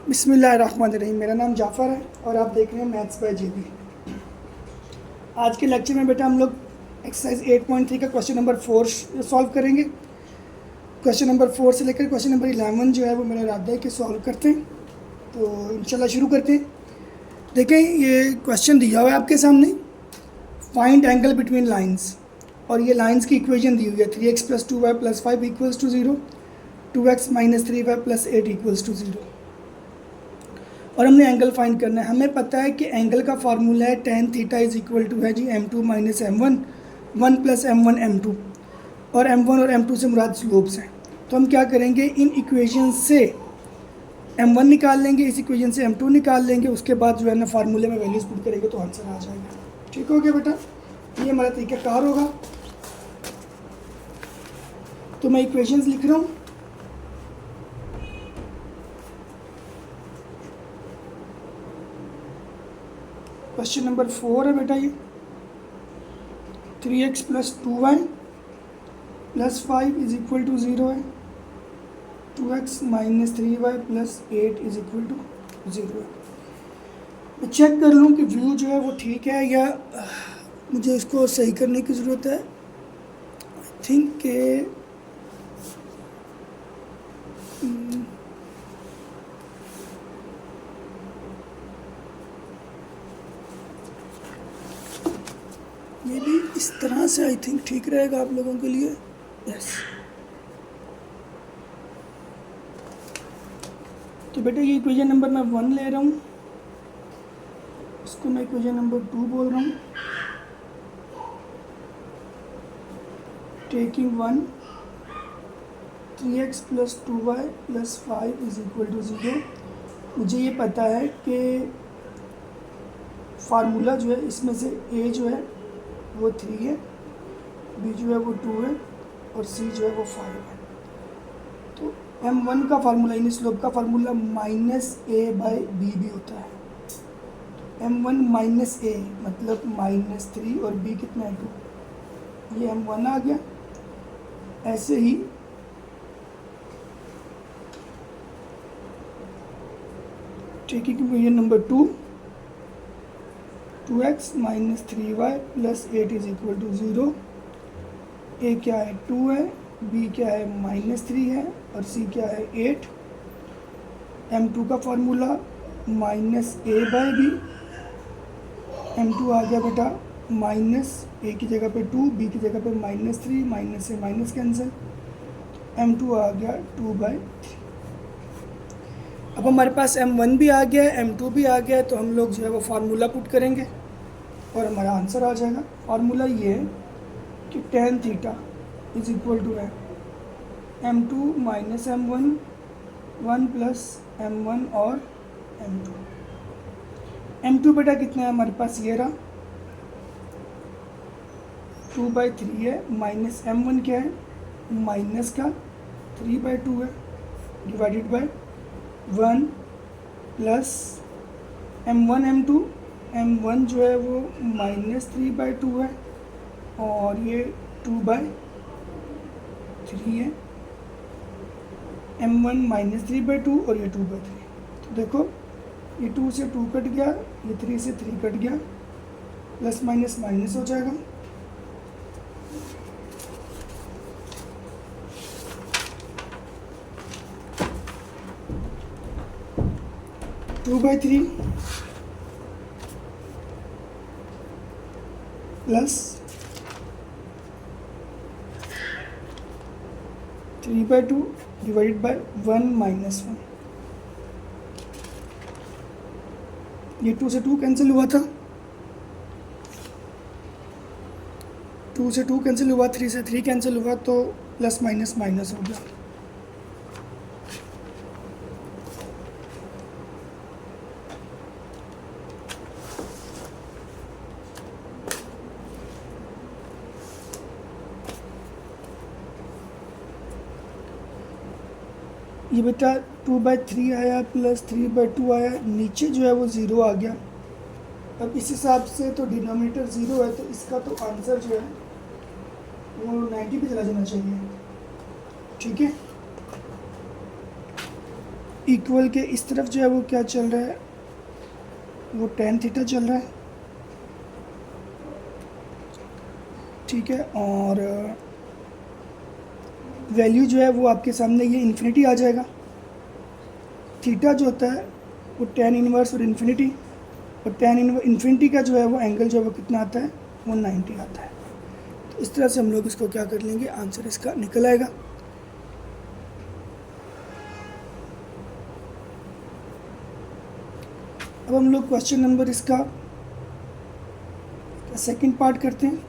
बिस्मिल्लाहिर्रहमानिर्रहीम। मेरा नाम जाफ़र है और आप देख रहे हैं मैथ्स बाय जेबी। आज के लेक्चर में बेटा हम लोग एक्सरसाइज 8.3 का क्वेश्चन नंबर 4 सॉल्व करेंगे। क्वेश्चन नंबर 4 से लेकर क्वेश्चन नंबर 11 जो है वो मेरा इरादा है कि सॉल्व करते हैं। तो इंशाल्लाह शुरू करते हैं। देखें, ये क्वेश्चन दिया हुआ है आपके सामने, फाइंड एंगल बिटवीन लाइन्स, और ये लाइन्स की इक्वेशन दी हुई है 3x + 2y + 5 = 0, 2x - 3y + 8 = 0, और हमने एंगल फाइंड करना है। हमें पता है कि एंगल का फार्मूला है tan थीटा = है जी m2 - m1, 1 + m1 m2, और m1 और m2 से मुराद स्लोप्स हैं। तो हम क्या करेंगे, इन इक्वेशन से m1 निकाल लेंगे, इस इक्वेशन से m2 निकाल लेंगे, उसके बाद जो है ना फार्मूले में वैल्यूज पुट करेंगे तो आंसर आ जाएगा। ठीक हो गया बेटा, ये हमारा तरीक़ाकार होगा। तो मैं इक्वेशंस लिख रहा हूँ। क्वेश्चन नंबर 4 है बेटा, ये 3x + 2y + 5 = 0 है, 2x - 3y + 8 = 0 है। मैं चेक कर लूँ कि व्यू जो है वो ठीक है या मुझे इसको सही करने की ज़रूरत है। आई थिंक के मे बी इस तरह से आई थिंक ठीक रहेगा आप लोगों के लिए। यस, तो बेटा ये इक्वेशन नंबर मैं 1 ले रहा हूँ, इसको मैं इक्वेशन नंबर 2 बोल रहा हूँ। Taking 1, 3x + 2y + 5 = 0। मुझे ये पता है कि फार्मूला जो है इसमें से a जो है वो 3 है, b जो है वो 2 है, और c जो है वो 5 है। तो m1 का फार्मूला यानी स्लोप का फार्मूला -a/b भी होता है। m1 - a मतलब -3, और b कितना है 2, ये m1 आ गया। ऐसे ही ठीक है कि ये नंबर 2, 2x - 3y + 8 = 0, a क्या है 2 है, b क्या है -3 है, और c क्या है 8। m2 का फार्मूला -a/b, m2 आ गया बेटा a की जगह पे 2, b की जगह पे -3, माइनस से माइनस कैंसिल, m2 आ गया 2/3। अब हमारे पास m1 भी आ गया है, m2 भी आ गया है, तो हम लोग जो है वो फार्मूला पुट करेंगे और हमारा आंसर आ जाएगा। फार्मूला ये है कि tan थीटा = है m2 - m1, 1 + m1 और m2। m2 बेटा कितना है हमारे पास, ये रहा 2/3 है, माइनस m1 क्या है माइनस का 3/2 है, divided by 1 + m1 m2, m1 जो है वो -3/2 है, और ये 2/3 है, m1 -3/2 और ये 2/3। तो देखो ये 2 से 2 कट गया, ये 3 से 3 कट गया, प्लस माइनस माइनस हो जाएगा। (2/3) प्लस 3/2 डिवाइडेड बाय 1 - 1। ये 2 से 2 कैंसिल हुआ था, 2 से 2 कैंसिल हुआ, 3 से 3 कैंसिल हुआ, तो प्लस माइनस माइनस हो गया। ये बेटा 2/3 आया प्लस 3/2 आया, नीचे जो है वो 0 आ गया। अब इस हिसाब से तो डिनोमिनेटर 0 है, तो इसका तो आंसर जो है वो 90 पे चला जाना चाहिए। ठीक है, इक्वल के इस तरफ जो है वो क्या चल रहा है, वो tan थीटा चल रहा है, ठीक है। और वैल्यू जो है वो आपके सामने ये इन्फिनिटी आ जाएगा। थीटा जो होता है वो tan इनवर्स और इन्फिनिटी, और tan इन्फिनिटी का जो है वो एंगल जो है वो कितना आता है, वो 90 आता है। तो इस तरह से हम लोग इसको क्या कर लेंगे, आंसर इसका निकल आएगा। अब हम लोग क्वेश्चन नंबर इसका सेकंड पार्ट करते हैं।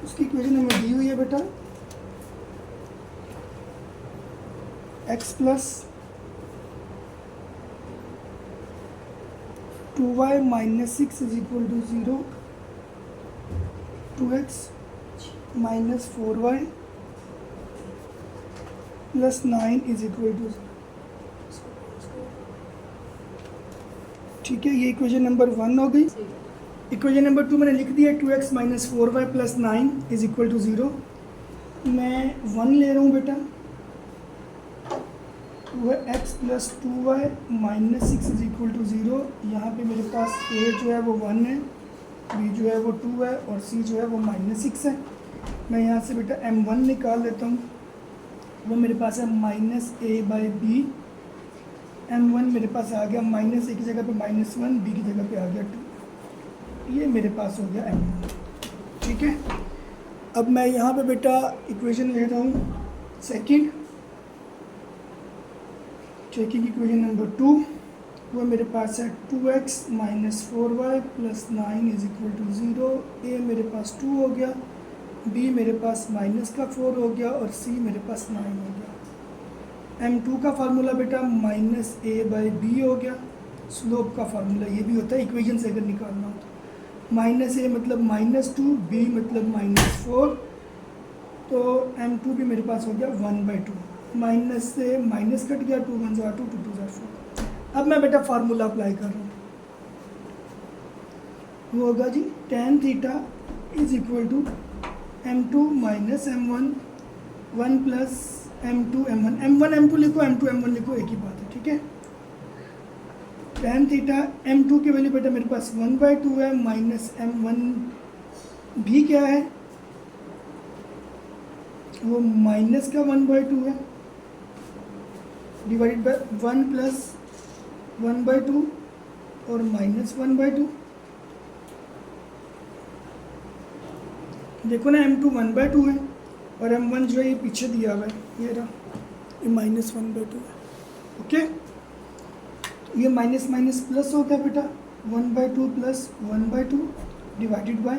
उसकी इक्वेशन हमें दी हुई है बेटा, x plus 2y minus 6 is equal to 0, 2x minus 4y plus 9 is equal to 0। ठीक है, ये इक्वेशन नंबर 1 हो गई। इक्वेशन नंबर 2 मैंने लिख दिया, 2x minus 4y plus 9 is equal to 0। मैं 1 ले रहा हूँ बेटा, वह x plus 2y minus 6 is equal to 0। यहाँ पे मेरे पास a जो है वो 1 है, b जो है वो 2 है, और c जो है वो माइनस 6 है। मैं यहाँ से बेटा m1 निकाल लेता हूँ, वो मेरे पास है minus a by B. m1 मेरे पास आ गया माइनस a की जगह पे -1, b की जगह पे आ गया 2। ये मेरे पास हो गया m1, ठीक है। अब मैं यहाँ पे बेटा इक्वेशन ले रहा हूँ सेकंड, चेकिंग इक्वेशन नंबर 2, वो मेरे पास है 2x minus 4y plus 9 is equal to 0। a मेरे पास 2 हो गया, b मेरे पास माइनस का 4 हो गया, और c मेरे पास 9 हो गया। m2 का फार्मूला बेटा माइनस a बाई बी हो गया। स्लोप का फार्मूला ये भी होता है इक्वेशन से अगर निकालना हो तो, माइनस a मतलब -2, b मतलब -4, तो m2 भी मेरे पास हो गया 1/2। माइनस से माइनस कट गया, 2 1 2 2 2 4। अब मैं बेटा फार्मूला अप्लाई कर रहा हूँ, वो होगा जी tan theta is equal to m2 minus m1, 1 plus m2 m1। m1 m2 लिखो, m2 m1 लिखो, एक ही बात है, ठीक है। tan थीटा m2 की वैल्यू बेटा मेरे पास 1/2 है, माइनस m1 भी क्या है, वो माइनस का 1/2 है, डिवाइडेड बाय 1 प्लस 1/2 और माइनस 1/2। देखो ना m2 1/2 है, और m1 जो है ये पीछे दिया हुआ है, ये रहा, ये -1/2 है। ओके, तो ये माइनस माइनस प्लस हो गया बेटा, 1/2 plus 1/2 divided by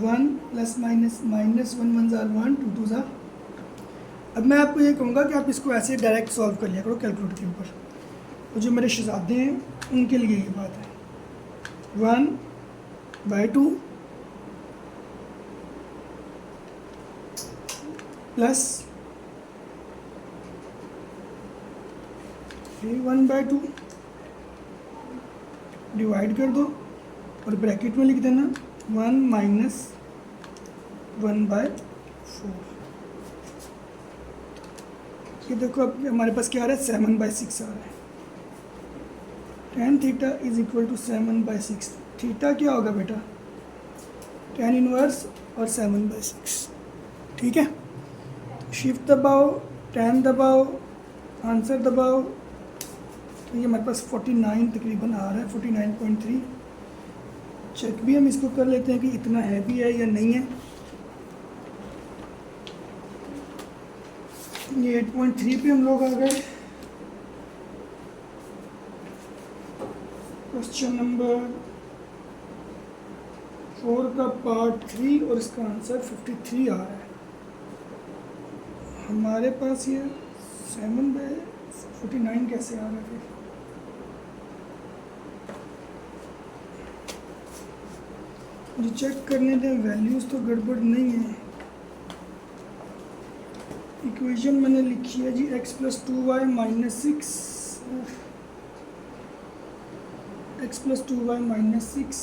1 plus minus minus 1 1 jar 1 2 2 jar. अब मैं आपको ये कहूँगा कि आप इसको ऐसे डायरेक्ट सॉल्व कर लिया करो कैलकुलेटर के ऊपर, और जो मेरे शहजादे हैं उनके लिए ये बात है। 1/2 प्लस 1/2 डिवाइड कर दो, और ब्रैकेट में लिख देना 1 माइनस 1/4। ये देखो अब हमारे पास क्या आ रहा है, 7/6 आ रहा है। tan theta is equal to 7/6। Theta क्या होगा बेटा, tan इनवर्स और 7/6, ठीक है। शिफ्ट दबाओ, tan दबाओ, आंसर दबाओ, तो ये हमारे पास 49 तकरीबन आ रहा है, 49.3। चेक भी हम इसको कर लेते हैं कि इतना है भी है या नहीं है। ये 8.3 पे हम लोग आ गए। क्वेश्चन नंबर 4 का पार्ट 3, और इसका आंसर 53 आ रहा है। हमारे पास ये 7/49 कैसे आ रहा है फिर, मुझे चेक करने दें, वैल्यूज़ तो गड़बड़ नहीं है। इक्वेशन मैंने लिखी है जी x plus 2y minus 6, x plus 2y minus 6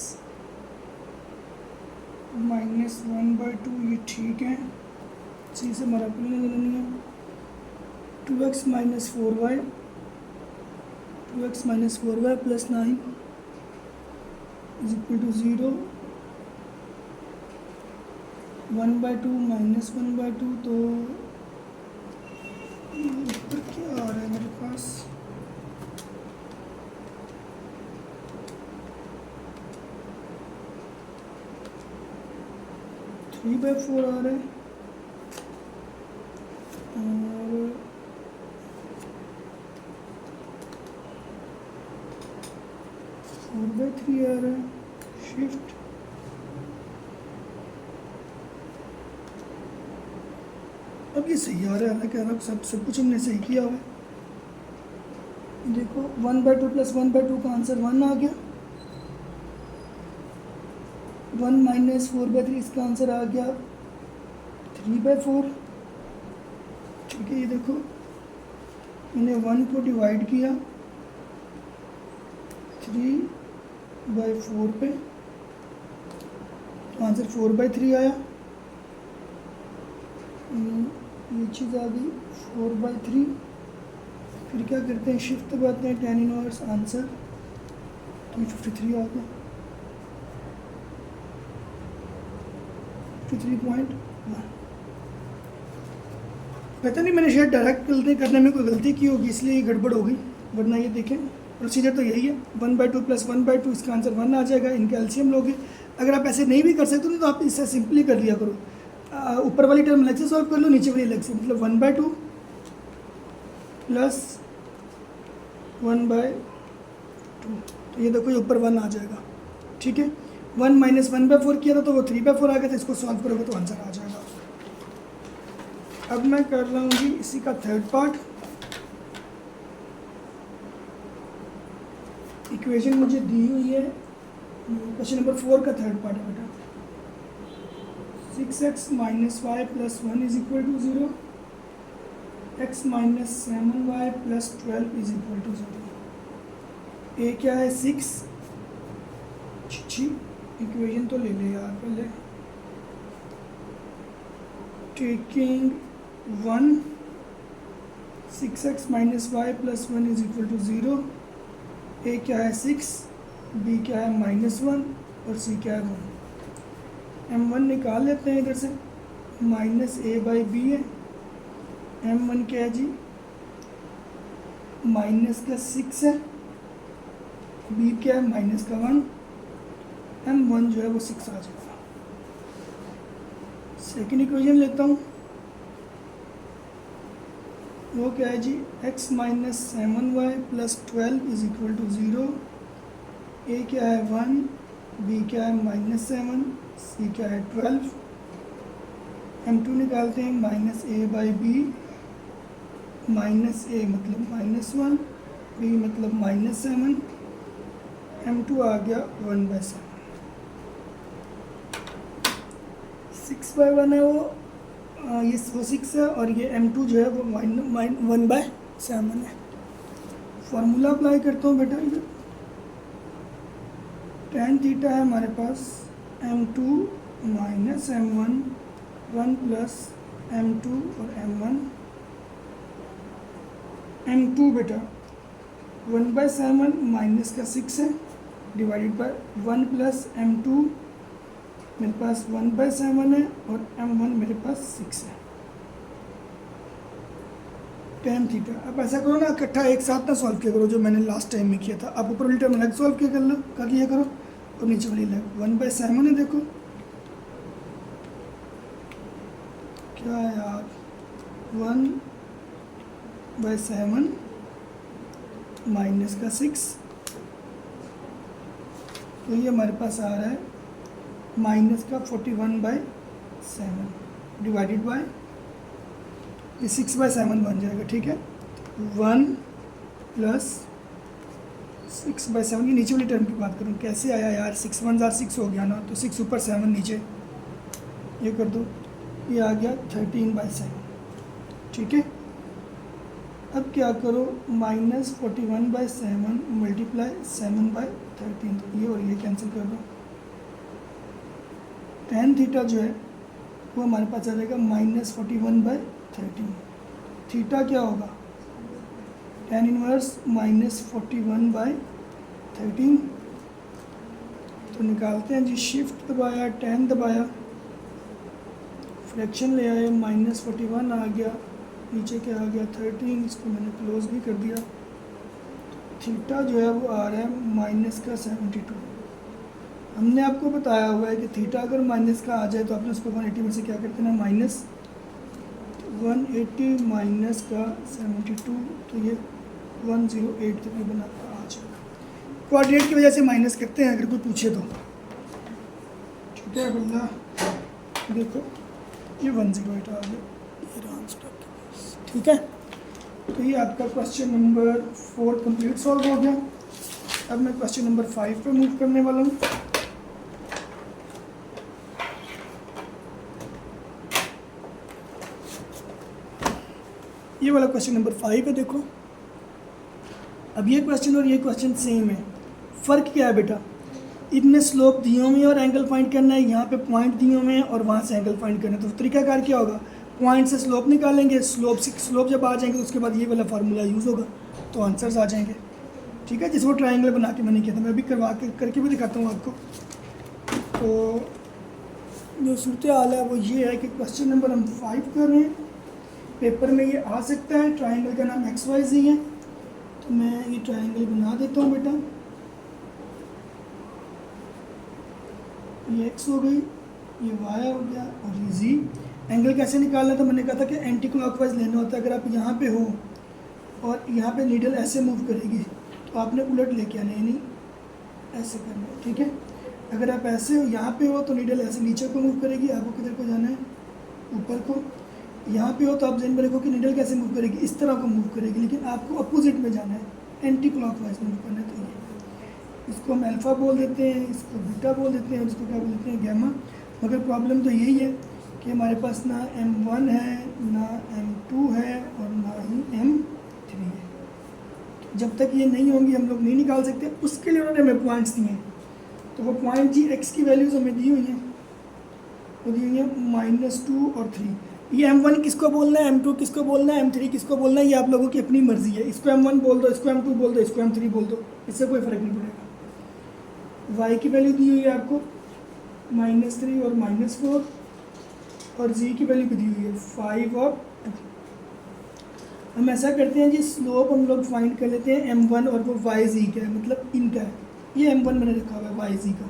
minus 1/2, ये ठीक है, सी से हमारा कोई लेना देना नहीं है। 2x minus 4y, 2x minus 4y plus 9 is equal to 0। 1/2 minus 1/2, तो ऊपर क्या आ रहा है मेरे पास, थ्री बाई फोर आ रहा है और 4/3 आ रहा है। शिफ्ट अब ये सही आ रहा है, हालांकि अलग सब कुछ हमने सही किया हुआ है। देखो 1/2 प्लस 1/2 का आंसर 1 आ गया। 1 माइनस 4/3 इसका आंसर आ गया 3/4। ठीक है, ये देखो मैंने 1 को डिवाइड किया 3/4 पे, तो आंसर 4/3 आया। ये चीज़ आ गई 4/3। फिर क्या करते हैं, शिफ्ट दबाते हैं, tan इनवर्स आंसर 353 आ गया, 53.1। पता नहीं मैंने शायद डायरेक्ट करने में कोई गलती की होगी, इसलिए ये गड़बड़ हो गई, वरना ये देखें प्रोसीजर तो यही है। 1/2 प्लस 1/2 इसका आंसर 1 आ जाएगा, इनके एलसीएम लोगे। अगर आप ऐसे नहीं भी कर सकते तो आप इससे सिंपली कर लिया करो, ऊपर वाली टर्म अलग से सॉल्व कर लो, नीचे वाली अलग से, मतलब 1/2 प्लस 1/2, तो ये देखो ये ऊपर 1 आ जाएगा। ठीक है, 1 माइनस 1/4 किया था तो वो 3/4 आ गया था, इसको सॉल्व करोगे तो आंसर आ जाएगा। अब मैं कर रहा हूँ जी इसी का थर्ड पार्ट। इक्वेशन मुझे दी हुई है, क्वेश्चन नंबर 4 का थर्ड पार्ट है बेटा। 6x minus y plus 1 is equal to 0, x minus 7y plus 12 is equal to 0। A क्या है 6, छी इक्वेशन तो ले ले यार पहले। Taking 1, 6x minus y plus 1 is equal to 0। A क्या है 6, बी क्या है -1 और सी क्या है 1। m1 निकाल लेते हैं इधर से, -a/b है। m1 क्या है जी, -6 है, b क्या है -1, m1 जो है वो 6 आ जाएगा। सेकेंड इक्वेशन लेता हूँ, वो क्या है जी, x minus 7y plus 12 is equal to 0। A क्या है 1, बी क्या है -7, सी क्या है 12। m2 निकालते हैं, -a/b, -a मतलब -1, b मतलब -7, m2 आ गया 1/7। 6/1 है वो, ये वो 6 है, और ये m2 जो है वो 1/7 है। फार्मूला अप्लाई करता हूँ बेटा, इधर tan थीटा है हमारे पास m2 minus m1, 1 plus m2 और m1। m2 बेटा 1/7 माइनस का 6 है, डिवाइडेड बाय 1 प्लस m2, मेरे पास 1/7 है, और m1 मेरे पास 6 है। tan थीटा, अब ऐसा करो ना, इकट्ठा एक साथ ना सॉल्व किया करो जो मैंने लास्ट टाइम में किया था। आप ऊपर वाली टर्म अलग सॉल्व किया कर लिया करो, और नीचे वाली अलग। 1/7 है, देखो क्या है यार, 1/7 माइनस का 6, तो ये हमारे पास आ रहा है माइनस का 41/7, डिवाइडेड बाय ये 6/7 बन जाएगा। ठीक है, 1 प्लस 6/7, ये नीचे वाली टर्म की बात करूँ, कैसे आया यार, 6 1 6 हो गया ना, तो 6 ऊपर 7 नीचे, ये कर दो, ये आ गया 13/7। ठीक है, अब क्या करो, -41/7 मल्टीप्लाई 7/13 13, तो ये और ये कैंसिल कर दो। टेन थीटा जो है वो हमारे पास आ जाएगा -41/13। थीटा क्या होगा, tan इनवर्स -41/13। तो निकालते हैं जी, शिफ्ट दबाया, 10 दबाया, फ्रैक्शन ले आए, -41 आ गया, नीचे क्या आ गया 13, इसको मैंने क्लोज भी कर दिया। थीटा जो है वो आ रहा है -72। हमने आपको बताया हुआ है कि थीटा अगर माइनस का आ जाए तो आपने उसको 180 में से क्या करते हैं, -180 माइनस का 72, तो ये 108 तकरीबन आपका आ जाएगा। क्वाड्रेट की वजह से माइनस करते हैं अगर कोई पूछे तो, ठीक है बल्ला। देखो ये 108 आ गया, ये आंसर आपके पास, ठीक है। तो ये आपका क्वेश्चन नंबर 4 कंप्लीट सॉल्व हो गया। अब मैं क्वेश्चन नंबर 5 पे मूव करने वाला हूँ। ये वाला क्वेश्चन नंबर 5 है। देखो अब ये क्वेश्चन और ये क्वेश्चन सेम है। फ़र्क क्या है बेटा, इतने स्लोप दिए हुए हैं और एंगल फाइंड करना है, यहाँ पे पॉइंट दिए हुए हैं और वहाँ से एंगल फाइंड करना है। तो तरीकाकार क्या होगा, पॉइंट से स्लोप निकालेंगे, स्लोप जब आ जाएंगे तो उसके बाद ये वाला फार्मूला यूज़ होगा, तो आंसर्स आ जाएंगे, ठीक है। जिस वो ट्रायंगल बना के मैंने किया था, मैं भी करके भी दिखाता हूँ आपको। तो जो सूरत हाल है वो ये है कि क्वेश्चन नंबर हम 5 कर रहे हैं। पेपर में ये आ सकता है, ट्रायंगल का नाम XYZ है, तो मैं ये ट्रायंगल बना देता हूँ बेटा। ये x हो गई, ये y हो गया और ये z। एंगल कैसे निकालना था, मैंने कहा था कि एंटी क्लॉकवाइज लेना होता है। अगर आप यहाँ पे हो और यहाँ पे नीडल ऐसे मूव करेगी तो आपने उलट लेके आना है, नहीं ऐसे करना है, ठीक है। अगर आप ऐसे हो, यहाँ पे हो तो नीडल ऐसे नीचे को मूव करेगी, आपको किधर को जाना है, ऊपर को। यहाँ पे हो तो आप ज़हन में रखो कि नीडल कैसे मूव करेगी, इस तरह को मूव करेगी, लेकिन आपको अपोजिट में जाना है, एंटी क्लॉकवाइज मूव करना है। तो ये इसको हम अल्फ़ा बोल देते हैं, इसको बीटा बोल देते हैं और इसको क्या बोल देते हैं, गैमा। मगर प्रॉब्लम तो यही है कि हमारे पास ना M1 है, ना M2 है और ना ही M3 है। जब तक ये नहीं होंगी हम लोग नहीं निकाल सकते। उसके लिए उन्होंने हमें पॉइंट्स दिए हैं, तो वो पॉइंट जी x की वैल्यूज़ हमें दी हुई हैं, वो दी हुई हैं -2 और 3। ये M1 किसको बोलना है, M2 किसको बोलना है, M3 किसको बोलना है, ये आप लोगों की अपनी मर्ज़ी है। इसको M1 बोल दो, इसको M2 बोल दो, इसको M3 बोल दो, इससे कोई फ़र्क नहीं पड़ेगा। y की वैल्यू दी हुई है आपको -3 और -4, और z की वैल्यू भी दी हुई है 5 और 2। हम ऐसा करते हैं जी, स्लोप हम लोग फाइंड कर लेते हैं M1 और वो yz का है, मतलब इनका है। ये M1 मैंने रखा हुआ है yz का,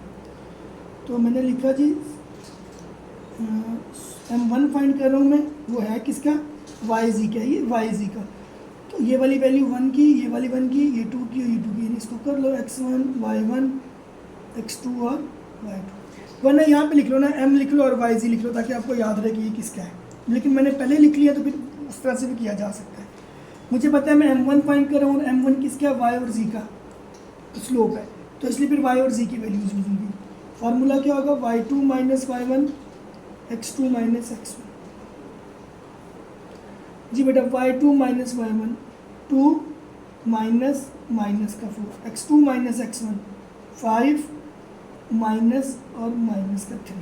तो मैंने लिखा जी M1 फाइंड कर रहा हूँ मैं, वो है किसका, yz का, ये yz का। तो ये वाली वैल्यू 1 की, ये वाली 1 की, ये 2 की और ये 2 की, इसको कर लो x1 y1 x2 और y2। वरना यहाँ पे लिख लो ना, m लिख लो और yz लिख लो, ताकि आपको याद रहे कि ये किसका है। लेकिन मैंने पहले लिख लिया तो फिर उस तरह से भी किया जा सकता है। मुझे पता है मैं M1 फाइंड कर रहा हूँ, M1 किसका, y और z का स्लोप है, तो इसलिए फिर y और z की वैल्यूज यूज होंगी। फार्मूला क्या होगा, y2 minus y1 x2 minus x1। जी बेटा y2 minus y1 2 minus minus का 4, x2 माइनस x1 5 माइनस और माइनस का 3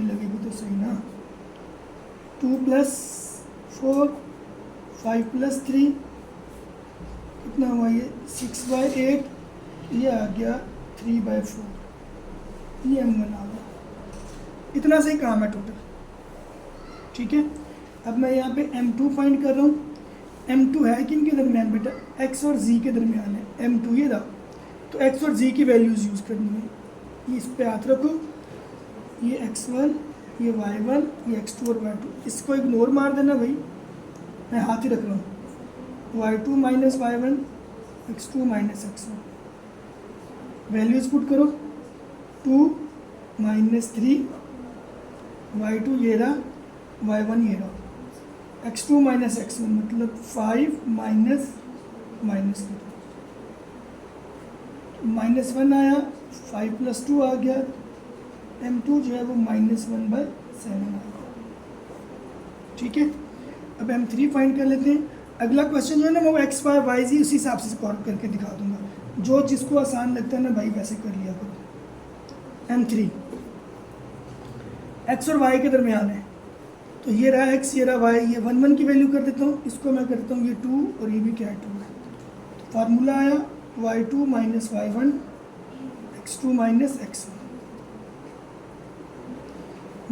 लगेगी तो सही ना। 2 प्लस 4 5 प्लस 3 कितना हुआ, ये 6/8, ये आ गया 3/4, ये M1 आ गया। इतना सही काम है टोटल, ठीक है। अब मैं यहाँ पे M2 फाइंड कर रहा हूँ। M2 है किन के दरमियान बेटा, x और z के दरमियान है M2, ये रहा। तो x और z की वैल्यूज़ यूज़ करनी है, ये इस पे हाथ रखो, ये x1 ये y1 ये x2 और y2, इसको इग्नोर मार देना भाई, मैं हाथ ही रख रहा हूँ। y2 minus y1 x2 minus x1, values put करो, 2 माइनस 3 y2 ये रहा, y1 ये रहा, x2 माइनस x1 मतलब 5 माइनस माइनस -1 आया, 5 प्लस 2 आ गया, M2 जो है वो -1/7 आ गया, ठीक है। अब M3 फाइंड कर लेते हैं। अगला क्वेश्चन जो है ना मैं वो एक्स बाय वाई जी उसी हिसाब से सॉल्व करके दिखा दूंगा, जो जिसको आसान लगता है ना भाई वैसे कर लिया करो। M3 एक्स और वाई के दरमियान है, तो ये रहा एक्स ये रहा वाई, ये 1 1 की वैल्यू कर देता हूँ, इसको मैं करता हूँ ये 2 और ये भी क्या है 2 है। तो फार्मूला आया y2 minus y1 x2 minus x1।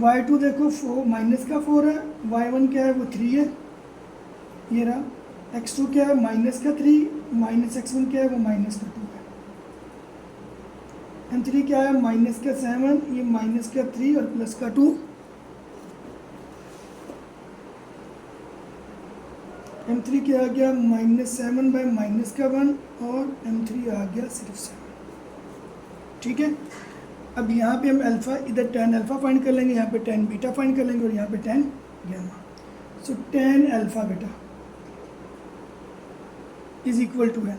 y2 देखो 4 माइनस का 4 है, y1 क्या है वो 3 है, ये रहा x2 क्या है माइनस का 3 माइनस x1 क्या है वो माइनस का 2 है। M3 क्या है माइनस का 7, ये माइनस का 3 और प्लस का 2। M3 क्या आ गया -7 बाय माइनस का 1 और M3 आ गया सिर्फ 7। ठीक है, अब यहाँ पे हम अल्फ़ा इधर tan अल्फ़ा फाइंड कर लेंगे, यहाँ पे tan बीटा फाइंड कर लेंगे और यहाँ पे tan गामा। सो tan अल्फ़ा बेटा इज इक्वल टू है।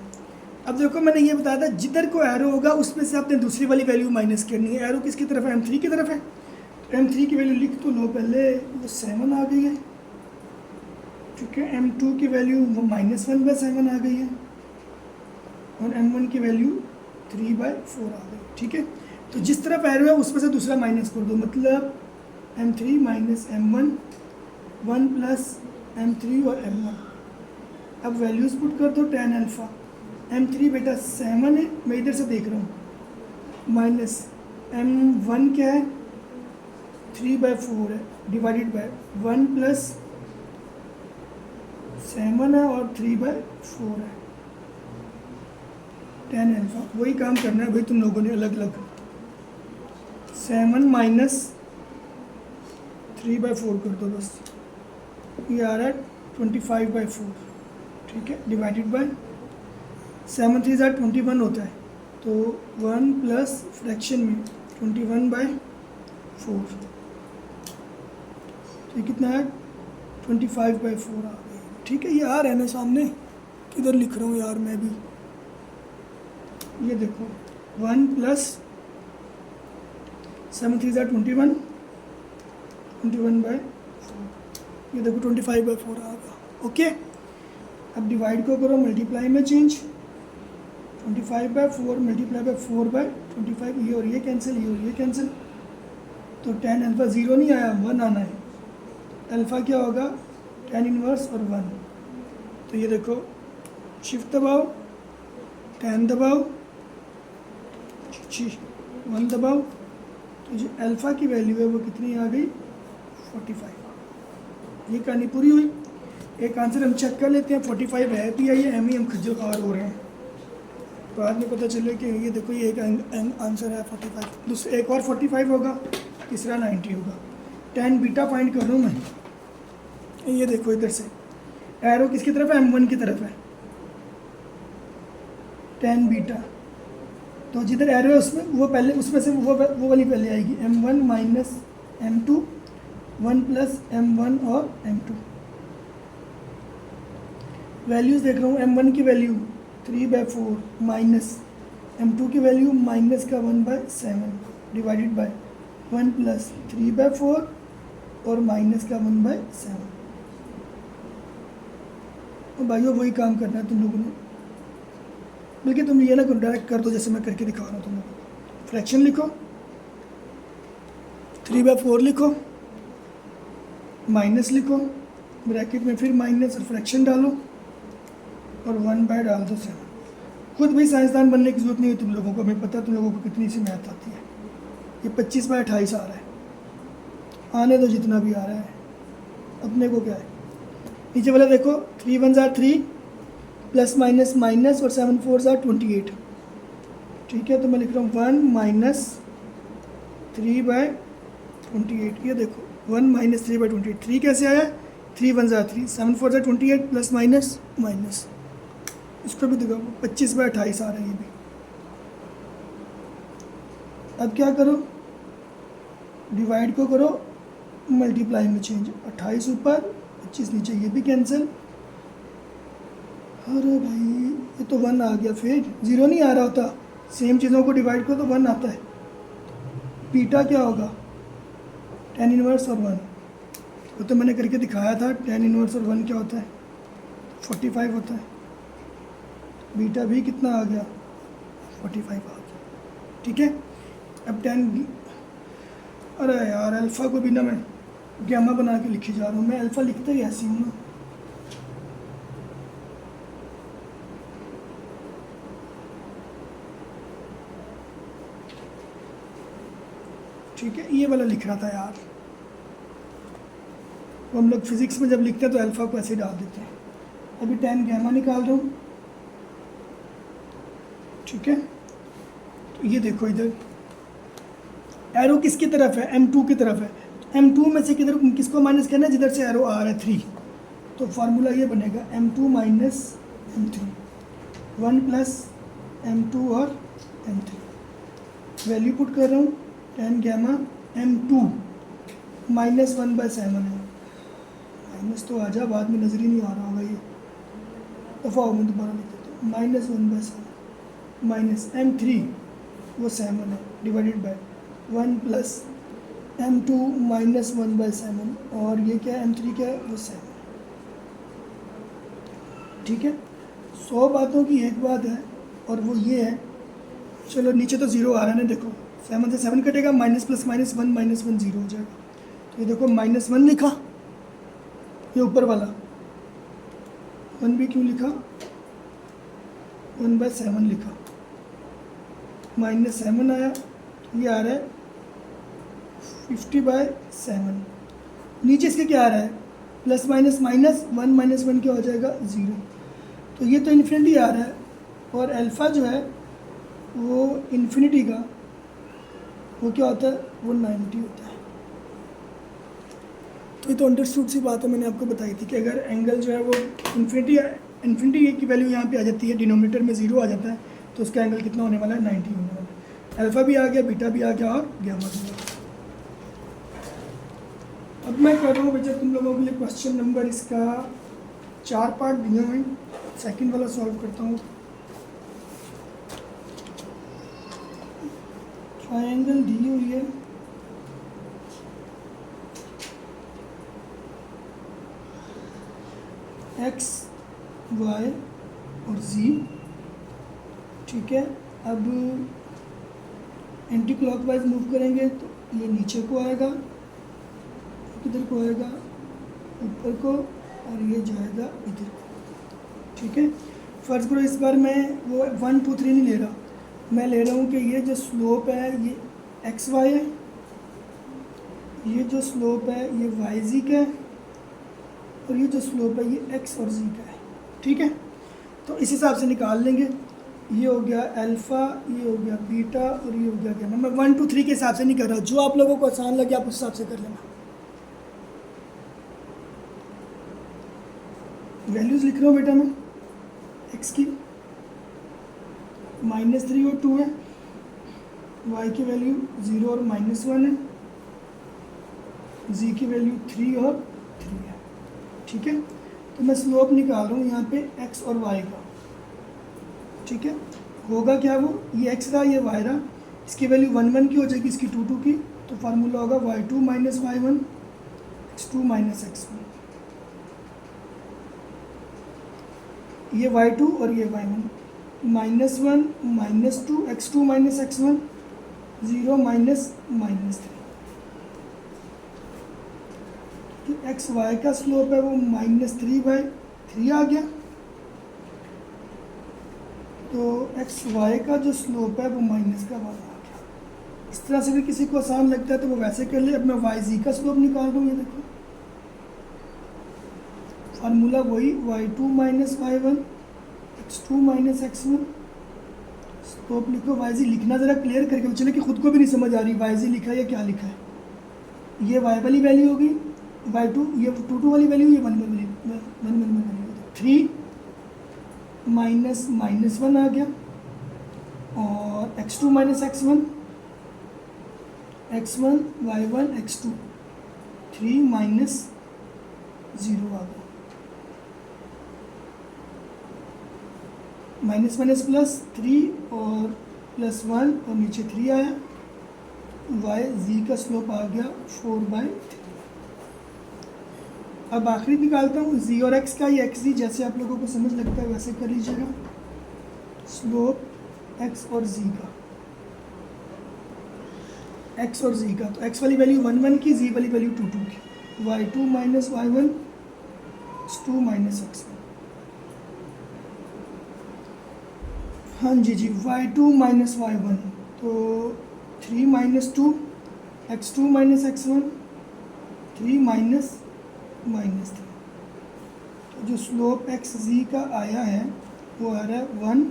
अब देखो मैंने ये बताया था जिधर को एरो होगा उसमें से आपने दूसरी वाली वैल्यू माइनस करनी है। एरो किसकी तरफ है M3 की तरफ है, तो M3 की वैल्यू लिख तो लो पहले, वो 7 आ गई है। ठीक है, M2 की वैल्यू वो -1 बाय 7 आ गई है और M1 की वैल्यू 3 बाय 4 आ गई। ठीक है, तो जिस तरफ एरो है उसमें से दूसरा माइनस कर दो, मतलब M3 minus M1 1 plus M3 और M1। अब वैल्यूज़ पुट कर दो tan अल्फ़ा। M3 बेटा 7 है, मैं इधर से देख रहा हूँ, माइनस M1 क्या है 3 बाय 4 है डिवाइडेड बाय 1 प्लस 7 है और 3 बाय 4 है tan अल्फ़ा। वही काम करना है भाई तुम लोगों ने अलग अलग। 7 माइनस 3 बाय 4 कर दो बस, ये आ रहा है 25 बाय 4। ठीक है, डिवाइडेड बाय 7 3 21 होता है, तो 1 प्लस फ्रैक्शन में 21 बाय 4, तो ये कितना है 25 बाय 4 आ गया। ठीक है, ये आ रहा है ना सामने, किधर लिख रहा हूँ यार मैं भी, ये देखो 1 प्लस 7 3 21 बाय 4, ये देखो 25 बाय 4 आ गया। ओके, अब डिवाइड को करो मल्टीप्लाई में change, 25 by 4 multiply by 4 by 25, ये और ये कैंसिल, ये और ये कैंसिल, तो tan अल्फ़ा 0 नहीं आया 1 आना है। अल्फ़ा क्या होगा tan इनवर्स और 1, तो ये देखो शिफ्ट दबाओ, tan दबाओ, 1 दबाओ, तो जो अल्फ़ा की वैल्यू है वो कितनी आ गई 45। ये कहानी पूरी हुई। एक आंसर हम चेक कर लेते हैं, 45 है भी है, ये एम ही हम खज्जल ख्वार हो रहे हैं, बाद में पता चले कि ये देखो ये एक आंसर है 45, दूसरा एक और 45 होगा, तीसरा 90 होगा। tan बीटा फाइंड कर रहा हूँ मैं, ये देखो इधर से एरो किसकी तरफ है M1 की तरफ है, tan बीटा, तो जिधर एरो है उसमें वो पहले, उसमें से वो वाली पहले आएगी, M1 minus M2 1 plus M1 और M2। वैल्यूज़ देख रहा हूँ, M1 की वैल्यू 3 बाय 4 माइनस M2 की वैल्यू माइनस का 1 by 7 divided by 1 plus 3 by 4 और माइनस का 1 बाय 7। तो भाइयों वही काम करना है तुम लोगों ने, बल्कि तुम ये ना डायरेक्ट कर दो जैसे मैं करके दिखा रहा हूँ तुम लोगों को। फ्रैक्शन लिखो, 3 बाय 4 लिखो, माइनस लिखो, ब्रैकेट में फिर माइनस और फ्रैक्शन डालो और 1 बाय डाल दो 7। खुद भी साइंसदान बनने की जरूरत नहीं है तुम लोगों को, हमें पता है तुम लोगों को कितनी सी मैथ आती है। ये 25 बाय 28 आ रहा है, आने दो जितना भी आ रहा है, अपने को क्या है। नीचे वाला देखो 3 1 ज़ा 3 प्लस माइनस माइनस और 7 4 ज़ा 28। ठीक है, तो मैं लिख रहा हूँ 1 माइनस 3 बाय 28। ये देखो 1 माइनस 3 बाय 28, 3 कैसे आया, 3 1 ज़ा 3, 7 4 ज़ा 28 प्लस माइनस माइनस, इसको भी देखो 25 बाय 28 आ रहा है ये भी। अब क्या करो, डिवाइड को करो मल्टीप्लाई में चेंज, 28 ऊपर 25 नीचे, ये भी कैंसिल। अरे भाई ये तो 1 आ गया, फिर 0 नहीं आ रहा होता, सेम चीज़ों को डिवाइड करो तो 1 आता है। बीटा क्या होगा tan इनवर्स और 1, वो तो मैंने करके दिखाया था, tan इनवर्स और 1 क्या होता है, 45 होता है, बीटा भी कितना आ गया 45 आ गया। ठीक है, अब 10, अरे यार अल्फ़ा को भी ना मैं गैमा बना के लिखी जा रहा हूँ, मैं अल्फ़ा लिखता ही ऐसी हूँ ना। ठीक है, ये वाला लिख रहा था यार, वो हम लोग फिज़िक्स में जब लिखते हैं तो अल्फ़ा को ऐसे डाल देते हैं। अभी 10 गैमा निकाल रहा हूँ। ठीक है, तो ये देखो इधर एरो किसकी तरफ है, M2 की तरफ है। M2 में से किधर किसको माइनस करना है, जिधर से एरो आ रहा है 3, तो फार्मूला ये बनेगा M2 minus M3, 1 plus M2 और M3। वैल्यू पुट कर रहा हूँ, 10 गैमा M2 माइनस 1/7 है, माइनस तो आ जा, बाद में नजर ही नहीं आ रहा होगा ये, दफ़ा हो मैं दोबारा लिख देता हूँ, माइनस 1/7 माइनस M3 वो 7 है divided by 1 plus M2 minus 1/7, और ये क्या है M3 क्या है वो 7। ठीक है, 100 बातों की एक बात है, और वो ये है, चलो नीचे तो ज़ीरो आ रहा है ना, देखो 7 से 7 कटेगा, minus plus minus 1 minus 1 zero हो जाएगा। तो ये देखो -1 लिखा, ये ऊपर वाला 1 भी क्यों लिखा, 1/7 लिखा, -7 आया, तो ये आ रहा है 50/7। नीचे इसके क्या आ रहा है, प्लस माइनस माइनस 1 माइनस 1 क्या हो जाएगा 0, तो ये तो इन्फिनिटी आ रहा है, और अल्फ़ा जो है वो इन्फिनिटी का वो क्या होता है, वो 90 होता है। तो ये तो अंडरस्टूड सी बात है, मैंने आपको बताई थी कि अगर एंगल जो है वो इन्फिनिटी की वैल्यू यहाँ पे आ जाती है, डिनोमिनेटर में 0 आ जाता है, तो उसका एंगल कितना होने वाला है 90 होने वाला है। अल्फ़ा भी आ गया, बीटा भी आ गया, और गैमा भी आ गया। अब मैं कर रहा हूँ बच्चा तुम लोगों के लिए क्वेश्चन नंबर, इसका 4 पार्ट दिए हुए हैं, सेकंड वाला सॉल्व करता हूँ। ट्रायंगल दी हुई है, x, y और z। ठीक है, अब एंटी क्लॉकवाइज मूव करेंगे तो ये नीचे को आएगा, किधर को आएगा, ऊपर को, और ये जाएगा इधर को। ठीक है, फर्ज करो इस बार मैं वो 1 2 3 नहीं ले रहा, मैं ले रहा हूँ कि ये जो स्लोप है ये एक्स वाई है, ये जो स्लोप है ये वाई जी का है, और ये जो स्लोप है ये एक्स और जी का है। ठीक है, तो इस हिसाब से निकाल लेंगे, ये हो गया अल्फ़ा, ये हो गया बीटा, और ये हो गया गैमा। मैं 1 2 3 के हिसाब से नहीं कर रहा, जो आप लोगों को आसान लगे आप उस हिसाब से कर लेना। वैल्यूज़ लिख रहा हूँ बेटा मैं, एक्स की -3 और 2 है, वाई की वैल्यू 0 और -1 है, जी की वैल्यू 3 और 3 है। ठीक है, तो मैं स्लोप निकाल रहा हूँ यहाँ पे एक्स और वाई का। ठीक है, होगा क्या, वो ये एक्स रहा ये वाई रहा, इसकी वैल्यू 1 1 की हो जाएगी, इसकी 2 2 की, तो फार्मूला होगा y2 minus y1 x2 minus x1। ये y2 और ये y1, -1 -2 x2 माइनस x1, 0 -3। तो एक्स वाई का स्लोप है वो -3/3 आ गया, तो एक्स वाई का जो स्लोप है वो माइनस का 1 आ गया। इस तरह से भी किसी को आसान लगता है तो वो वैसे कर ले। अब मैं वाई जी का स्लोप निकाल रहा हूँ, ये देखो फार्मूला वही y2 minus y1 x2 minus x1। Slope लिखो, वाई जी लिखना ज़रा क्लियर करके, चले कि खुद को भी नहीं समझ आ रही वाई जी लिखा है या क्या लिखा है। ये वाई वाली वैल्यू होगी y2, ये 2 2 वाली वैल्यू, ये 1 1 वाली वैल्यू, 3 -1 आ गया, और x2 minus x1 x1 y1 x2, 3 -0 आ गया, माइनस माइनस प्लस 3 और +1 और नीचे 3 आया, वाई जी का स्लोप आ गया 4/3। अब आखिरी निकालता हूँ जी और एक्स का, ये एक्स जी जैसे आप लोगों को समझ लगता है वैसे कर लीजिएगा। स्लोप एक्स और जी का, एक्स और जी का, तो एक्स वाली वैल्यू 1 1 की, जी वाली वैल्यू 2 2 की। y2 minus y1 2 minus x1। हाँ जी y2 माइनस y1 तो 3 minus 2, x2 minus x1 3 minus minus 3। तो जो स्लोप एक्स जी का आया है वो आ रहा है 1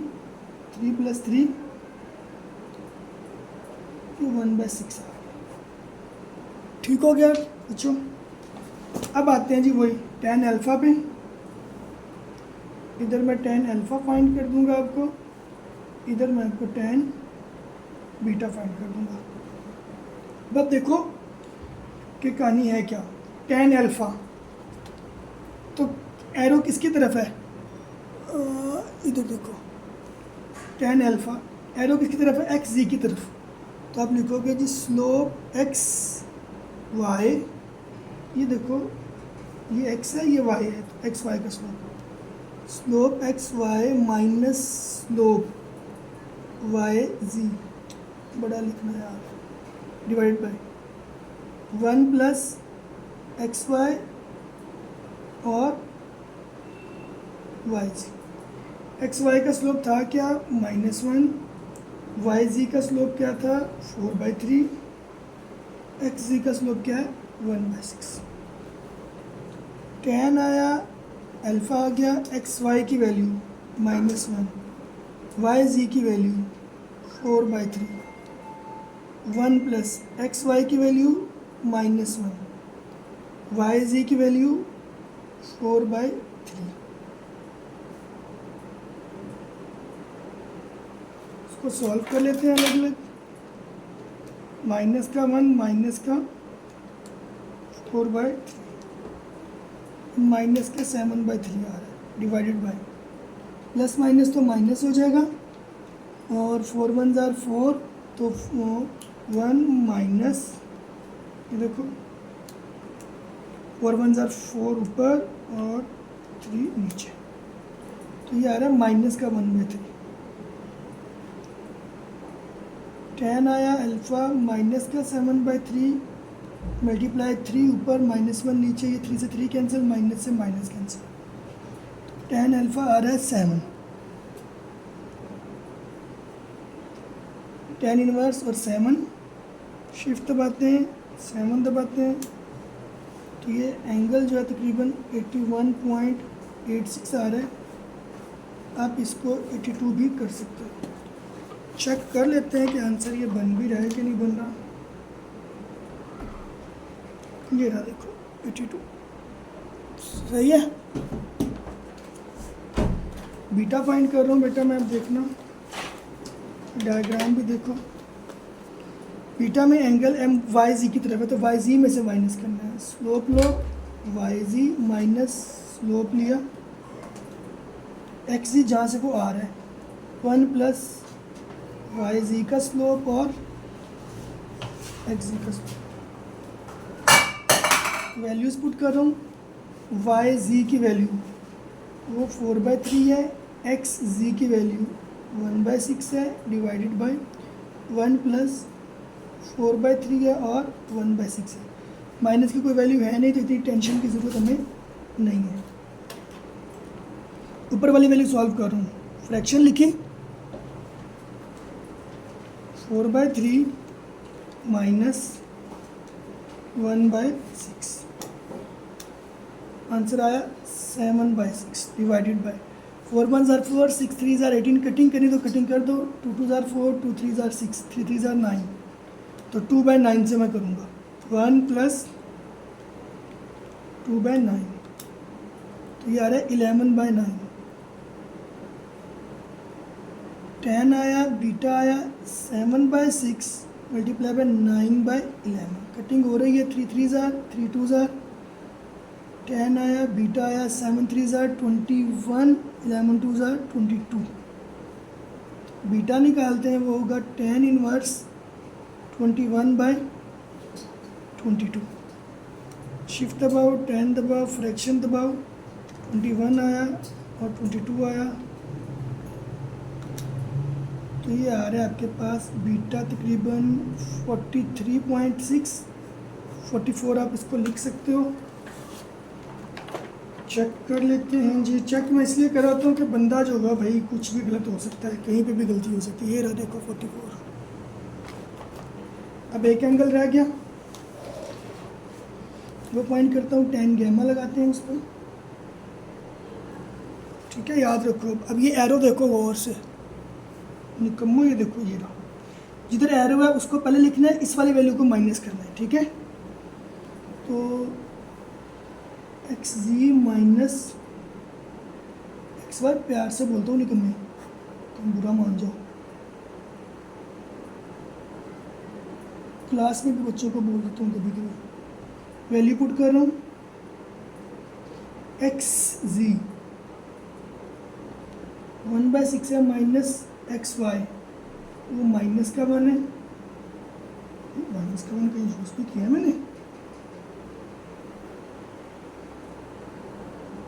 3 प्लस 3 1/6 आ गया। ठीक हो गया बच्चों। अब आते हैं जी वही tan अल्फ़ा पे। इधर मैं tan अल्फ़ा फाइंड कर दूंगा आपको, इधर मैं आपको tan बीटा फाइंड कर दूंगा। अब देखो कि कहानी है क्या। tan अल्फ़ा तो एरो किसकी तरफ है, इधर देखो tan अल्फ़ा एरो किसकी तरफ है, एक्स जी की तरफ। तो आप लिखोगे जी स्लोप एक्स वाई, ये देखो ये एक्स है ये वाई है, तो एक्स वाई का slope X Y minus slope Y G, बड़ा लिखना है यार, डिवाइड बाय 1 प्लस एक्स वाई और वाई जी। एक्स वाई का स्लोप था क्या -1, वाई जी का स्लोप क्या था 4/3, एक्स जी का स्लोप क्या है 1/6। tan आया अल्फ़ा आ गया एक्स वाई की वैल्यू -1, वाई जी की वैल्यू 4/3, 1 प्लस एक्स वाई की वैल्यू -1, वाई जी की वैल्यू 4/3। इसको सॉल्व कर लेते हैं अलग अलग। माइनस का 1 माइनस का 4/3 माइनस का 7/3 आ रहा है, डिवाइडेड बाय प्लस माइनस तो माइनस हो जाएगा और 4 1 जार 4, तो 1 माइनस, ये देखो 4 1 जार 4 ऊपर और 3 नीचे, तो ये आ रहा है माइनस का 1/3। tan आया अल्फ़ा माइनस का 7/3 मल्टीप्लाई 3 ऊपर -1 नीचे, ये 3 से 3 कैंसिल, माइनस से माइनस कैंसिल, tan अल्फ़ा आ रहा है 7। tan इनवर्स और 7 शिफ्ट दबाते हैं, 7 दबाते हैं, तो ये एंगल जो है तकरीबन 81.86 आ रहा है। आप इसको 82 भी कर सकते हो। चेक कर लेते हैं कि आंसर ये बन भी रहा है कि नहीं बन रहा। ये रहा देखो 82 सही है। बीटा फाइंड कर रहा हूँ बेटा मैं, अब देखना डायग्राम भी देखो। बीटा में एंगल एम वाई जी की तरफ है, तो वाई जी में से माइनस करना है। स्लोप लो वाई जी माइनस स्लोप लिया एक्स जी, जहाँ से वो आ रहा है 1 प्लस वाई जी का स्लोप और एक्स जी का स्लोप। वैल्यूज़ पुट कर रहा हूँ। वाई जी की वैल्यू वो 4/3 है, एक्स जी की वैल्यू 1/6 है, डिवाइडेड बाय 1 प्लस 4/3 है और 1/6 है। माइनस की कोई वैल्यू है नहीं, तो इतनी टेंशन की ज़रूरत हमें नहीं है। ऊपर वाली वैल्यू सॉल्व कर रहा हूँ, फ्रैक्शन लिखी 4/3 माइनस 1/6, आंसर आया 7/6, divided bye 4 1 jar 4, 6 3 jar 18, cutting करनी तो कटिंग कर दो, 2 2 जार 4, 2 3 जार 6, 3 3 जार 9, तो 2/9 से मैं करूँगा 1 प्लस 2/9, तो ये आ रहा है 11/9। tan आया बीटा आया 7/6 मल्टीप्लाई बाय 9/11, कटिंग हो रही है 3 3 जार 3 2 जार, tan आया बीटा आया 7 3 जार 21, 11 2 जार 22, बीटा निकालते हैं वो होगा tan इनवर्स 21/22। शिफ्ट दबाओ, 10 दबाओ, फ्रैक्शन दबाओ, 21 आया और 22 आया। तो ये आ रहा है आपके पास बीटा तकरीबन 43.6, 44 आप इसको लिख सकते हो। चेक कर लेते हैं जी। चेक मैं इसलिए कराता हूँ कि बंदा जो होगा भाई कुछ भी गलत हो सकता है, कहीं पे भी गलती हो सकती है। ये रहा देखो 44। अब एक एंगल रह गया, वो पॉइंट करता हूँ, 10 गैमा लगाते हैं उस पर। ठीक है, याद रखो। अब ये एरो देखो गौर से, निकम्मो, ये देखो ये रहा, जिधर एरो है उसको पहले लिखना है, इस वाली वैल्यू को माइनस करना है। ठीक है, तो एक्स जी माइनस एक्स वाई, प्यार से बोलता हूँ निकम्मे, तुम बुरा मान जाओ। क्लास में भी बच्चों को बोल देता हूँ कभी कभी। वैल्यू पुट कर रहा हूँ, एक्स जी 1/6 है माइनस एक्स वाई, वो माइनस का 1 है। माइनस का 1 कहीं यूज भी किया है मैंने,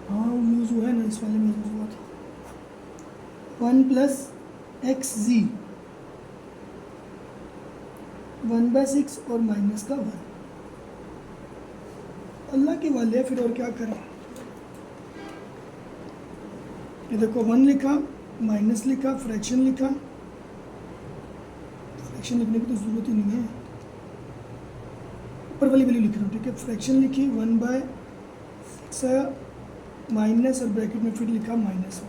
हाँ यूज़ हुआ है ना, इस वाले में यूज़ हुआ था। 1 प्लस एक्स जी 1/6 और माइनस का 1। अल्लाह के वाले फिर और क्या करें। ये देखो 1 लिखा, माइनस लिखा, फ्रैक्शन लिखा। फ्रैक्शन लिखने की तो ज़रूरत ही नहीं है, ऊपर वाली वैल्यू लिख रहा हूँ। ठीक है, फ्रैक्शन लिखी, 1/6 आया, माइनस और ब्रैकेट में फिर लिखा -1।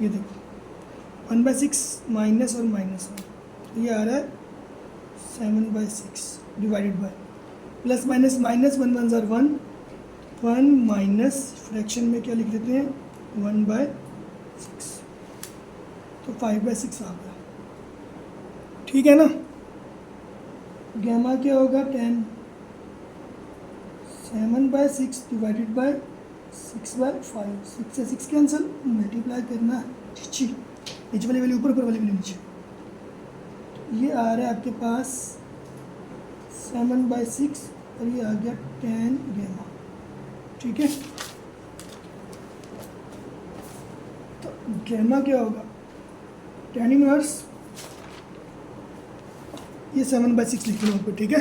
ये देखो 1/6 माइनस और -1, तो ये आ रहा है 7/6 divided by plus minus minus 1 1 ज़ार 1, 1 माइनस फ्रैक्शन में क्या लिख देते हैं 1/6, तो 5/6 आ गया। ठीक है ना। गैमा क्या होगा 10, 7/6 डिवाइडेड बाय 6/5, 6 से 6 कैंसिल, मल्टीप्लाई करना है, नीचे वाली वैल्यू ऊपर, ऊपर वाली वैल्यू नीचे। ये आ रहा है आपके पास 7/6 और ये आ गया 10 गैमा। ठीक है, तो गैमा क्या होगा 10 इनवर्स, ये 7/6 लिख लो ऊपर। ठीक है,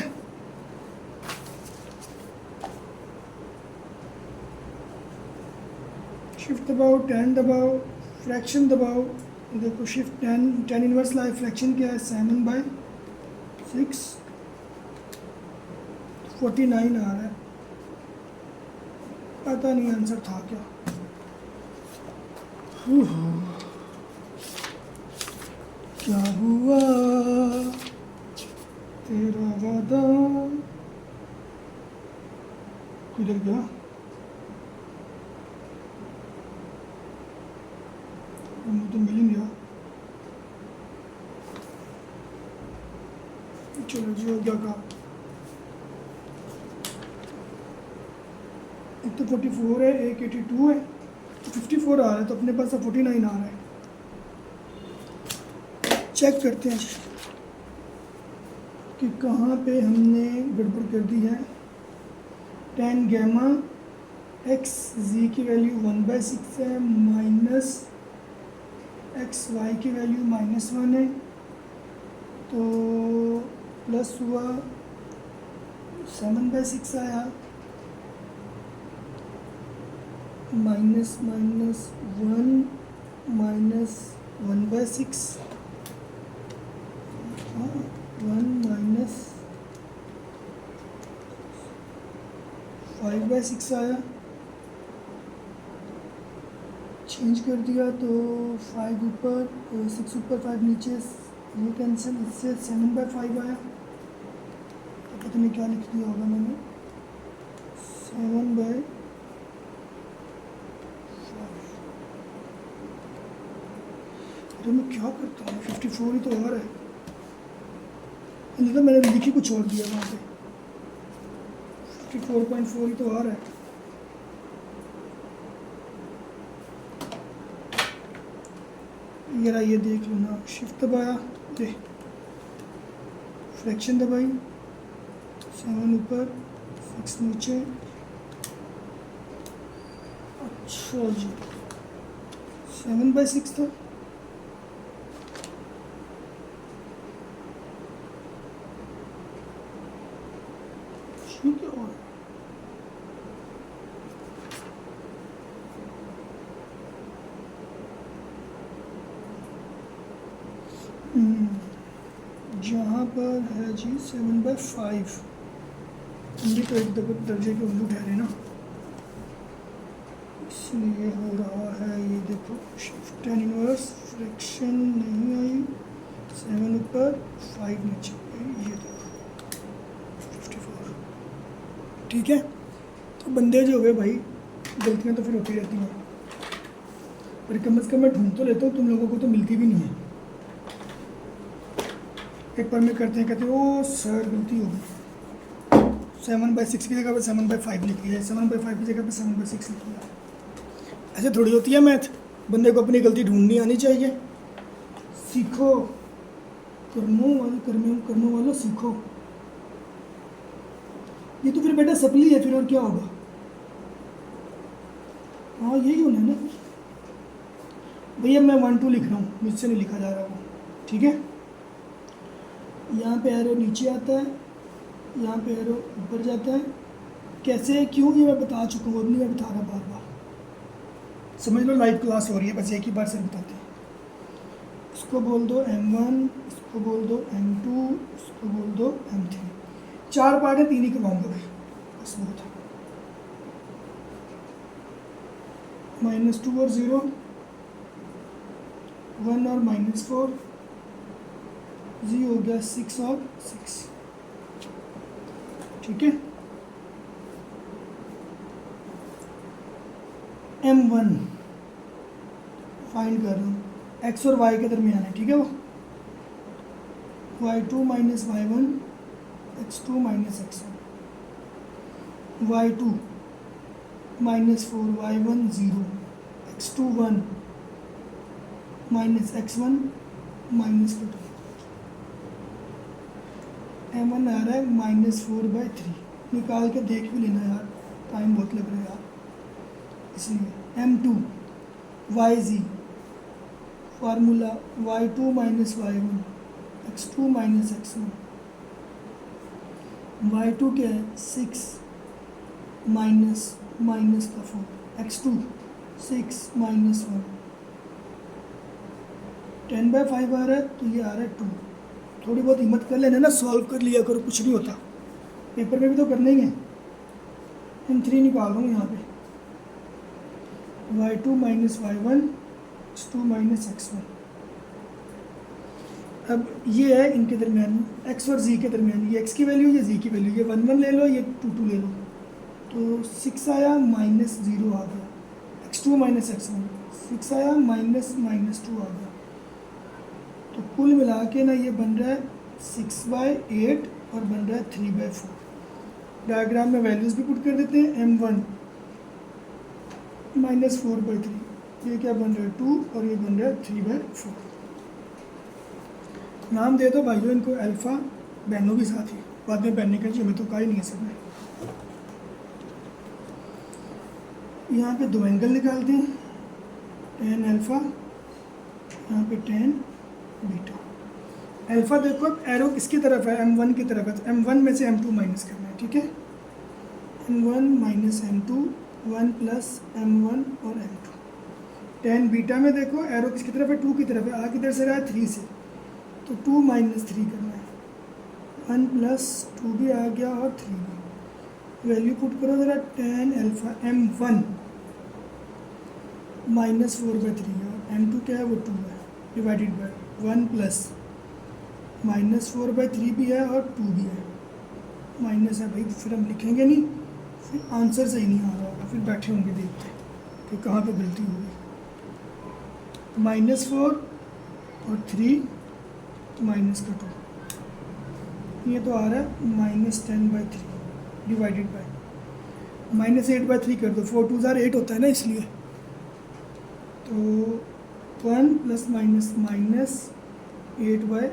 शिफ्ट दबाओ, 10 दबाओ, फ्रैक्शन दबाओ। देखो शिफ्ट 10 इनवर्स लाए, फ्रैक्शन क्या है 7/6, 49 आ रहा है। पता नहीं आंसर था क्या। क्या हुआ तेरा वादा किधर गया। मुझे तो मिल ही नहीं रहा। चलो जी, हो गया कहा। एक तो 44 है, एक 82 है, तो 54 आ रहा है, तो अपने पास 49 आ रहा है। चेक करते हैं कि कहाँ पे हमने गड़बड़ कर दी है। 10 गैमा एक्स जी की वैल्यू 1/6 है, माइनस एक्स वाई की वैल्यू -1 है, तो प्लस हुआ 7/6 आया, माइनस माइनस 1 माइनस 1/6, 1 माइनस 5/6 आया, चेंज कर दिया तो 5 ऊपर 6 ऊपर 5 नीचे, ये कैंसिल, इससे 7/5 आया। तो पता नहीं क्या लिख दिया होगा मैंने, 7/5। अरे मैं क्या करता हूँ, 54 ही तो आ रहा है, मतलब मैंने लिखी कुछ और दिया वहाँ पे। 54.4 ही तो आ रहा है। ये देख लो ना, शिफ्ट दबाया, ये फ्रैक्शन दबाई, 7 ऊपर 6 नीचे। अच्छा जी 7/6 था। ठीक है। और जहाँ पर है जी 7/5, हम भी तो एक दर्जे के उल्लू ठहरे ना, इसलिए हो रहा है ये देखो शिफ्ट tan इनवर्स फ्रैक्शन नहीं आई, 7 ऊपर 5 नीचे, ये देखो 54। ठीक है, तो बंदे जो हुए भाई गलतियाँ तो फिर होती रहती हैं, पर कम से कम मैं ढूंढ तो लेता हूँ, तुम लोगों को तो मिलती भी नहीं है। एक बार में करते हैं, कहते हैं ओ सर गलती हो गई, 7/6 की जगह पर 7/5 लिख लिया है, 7/5 की जगह पर 7/6 लिख लिया। ऐसे थोड़ी होती है मैथ, बंदे को अपनी गलती ढूंढनी आनी चाहिए। सीखो, कर्मों वालों सीखो। ये तो फिर बेटा सपली है, फिर और क्या होगा। हाँ यही होना है ना भैया, मैं 1 2 लिख रहा हूँ, मुझसे नहीं लिखा जा रहा वो। ठीक है, यहाँ पे एरो नीचे आता है, यहाँ पे एरो ऊपर जाता है, कैसे क्यों ये मैं बता चुका हूँ, अब नहीं मैं बता रहा बार बार, समझ लो लाइव क्लास हो रही है, बस एक ही बार से बताते हैं। इसको बोल दो M1, इसको बोल दो M2, इसको बोल दो M3। 4 पार्ट है, 3 ही करवाऊंगा भाई, बस बहुत है। -2 और 0, 1 और -4, जी हो गया 6 और 6। ठीक है, M1 फाइंड कर रहा हूँ, x और y के दरमियान है। ठीक है, वो y2 - y1, x2 - x1, y2 -4, y1 0, x2 1, -x1 -2। M1 आ रहा है -4/3, निकाल के देख भी लेना यार, टाइम बहुत लग रहा है यार, इसलिए M2 yz, formula y2 - y1, x2 - x1, y2 क्या है 6 माइनस का 4, x2 6 - 1, 10/5 आ रहा है, तो ये आ रहा है 2। थोड़ी बहुत हिम्मत कर लेना ना, सॉल्व कर लिया करो, कुछ नहीं होता, पेपर में भी तो करना ही है। M3 निकाल रहा हूँ यहाँ पे, y2 - y1, x2 - x1। अब ये है इनके दरमियान, x और z के दरमियान, ये x की वैल्यू, ये z की वैल्यू, ये 1 1 ले लो, ये 2 2 ले लो, तो 6 आया -0 आ गया, x2 - x1 6 आया -2 आ गया, तो कुल मिला के ना ये बन रहा है 6/8 और बन रहा है 3/4। डायग्राम में वैल्यूज़ भी पुट कर देते हैं, M1 -4/3, ये क्या बन रहा है 2 और ये बन रहा है 3/4। नाम दे दो भाइयों इनको, अल्फ़ा, बहनों भी साथ ही, बाद में पहनने का जी हमें तो कहा ही नहीं है सब में। यहाँ पे 2 एंगल निकालते हैं, tan अल्फ़ा, यहाँ पे tan बीटा। अल्फ़ा देखो अब एरो किसकी तरफ है, M1 की तरफ है, तो M1 में से M2 माइनस करना है। ठीक है, M1 - M2, 1 + M1 और M2। tan बीटा में देखो एरो किसकी तरफ है, 2 की तरफ है, आ किधर से रहा है 3 से, तो 2 - 3 करना है, 1 + 2 भी आ गया और 3 भी। वैल्यू पुट करो ज़रा, tan अल्फ़ा M1 -4/3 है, और M2 क्या है वो 2 है, डिवाइडेड बाय 1 + -4/3 भी है और 2 भी है, माइनस है भाई, फिर हम लिखेंगे नहीं, फिर आंसर सही नहीं आ रहा होगा, फिर बैठे होंगे देखते कि कहाँ पे गलती होगी। -4 और 3 -2, ये तो आ रहा है -10/3 डिवाइडेड बाय -8/3 कर दो, 4 2 8 होता है ना, इसलिए तो 1 ± -8/3।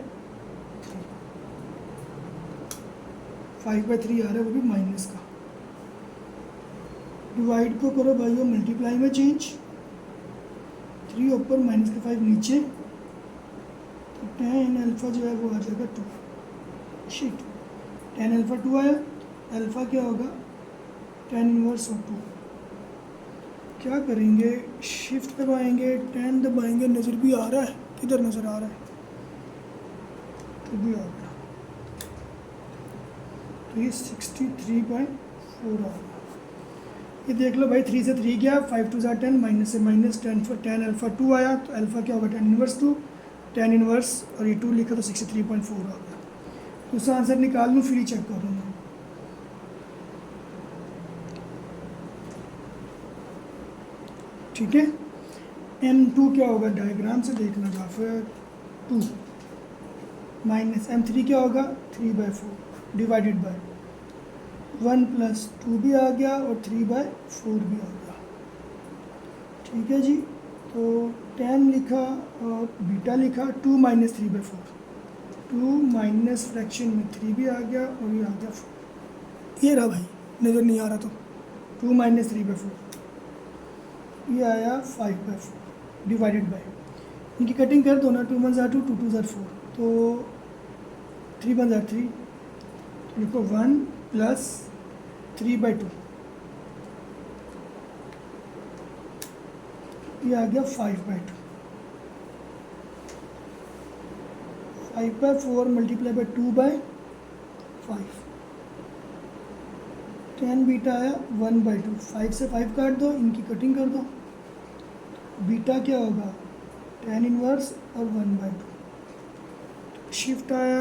5/3 आ रहा है, वो भी माइनस का। डिवाइड को करो भाइयों मल्टीप्लाई में चेंज, 3 ऊपर माइनस का 5 नीचे, तो tan अल्फ़ा जो है वो आ जाएगा 2। शिट, tan अल्फ़ा 2 आया, अल्फ़ा क्या होगा tan इनवर्स ऑफ 2। क्या करेंगे, शिफ्ट दबाएंगे, 10 दबाएंगे, नज़र भी आ रहा है, किधर नज़र आ रहा है, तो भी आ गया, तो ये 63.4 आ गया। ये देख लो भाई, 3 से 3 गया, 5 2 10, माइनस से माइनस, tan अल्फ़ा 2 आया, तो अल्फ़ा क्या होगा tan इनवर्स 2, tan इनवर्स और ये 2 लिखा तो 63.4 आ गया। तो उसका आंसर निकाल लूँ, फिर ही चेक कर लूँगा। ठीक है, M2 क्या होगा, डायग्राम से देखना जाफर, 2 माइनस M3 क्या होगा 3/4 डिवाइडेड बाय 1 + 2 भी आ गया और 3/4 भी आ गया। ठीक है जी, तो tan लिखा और बीटा लिखा, 2 - 3/4, 2 माइनस फ्रैक्शन में 3 भी आ गया और ये आ गया 4। ये रहा भाई, नज़र नहीं आ रहा तो 2 - 3/4, ये आया 5/4 डिवाइडेड बाय, इनकी कटिंग कर दो ना, 2 1 2 2 2 4, तो 3 1 3, तो लिखो 1 + 3/2, ये आ गया 5/2। 5/4 मल्टीप्लाई बाय 2/5, tan बीटा आया 1/2, 5 से 5 काट दो, इनकी कटिंग कर दो, बीटा क्या होगा tan इनवर्स और 1/2, शिफ्ट आया,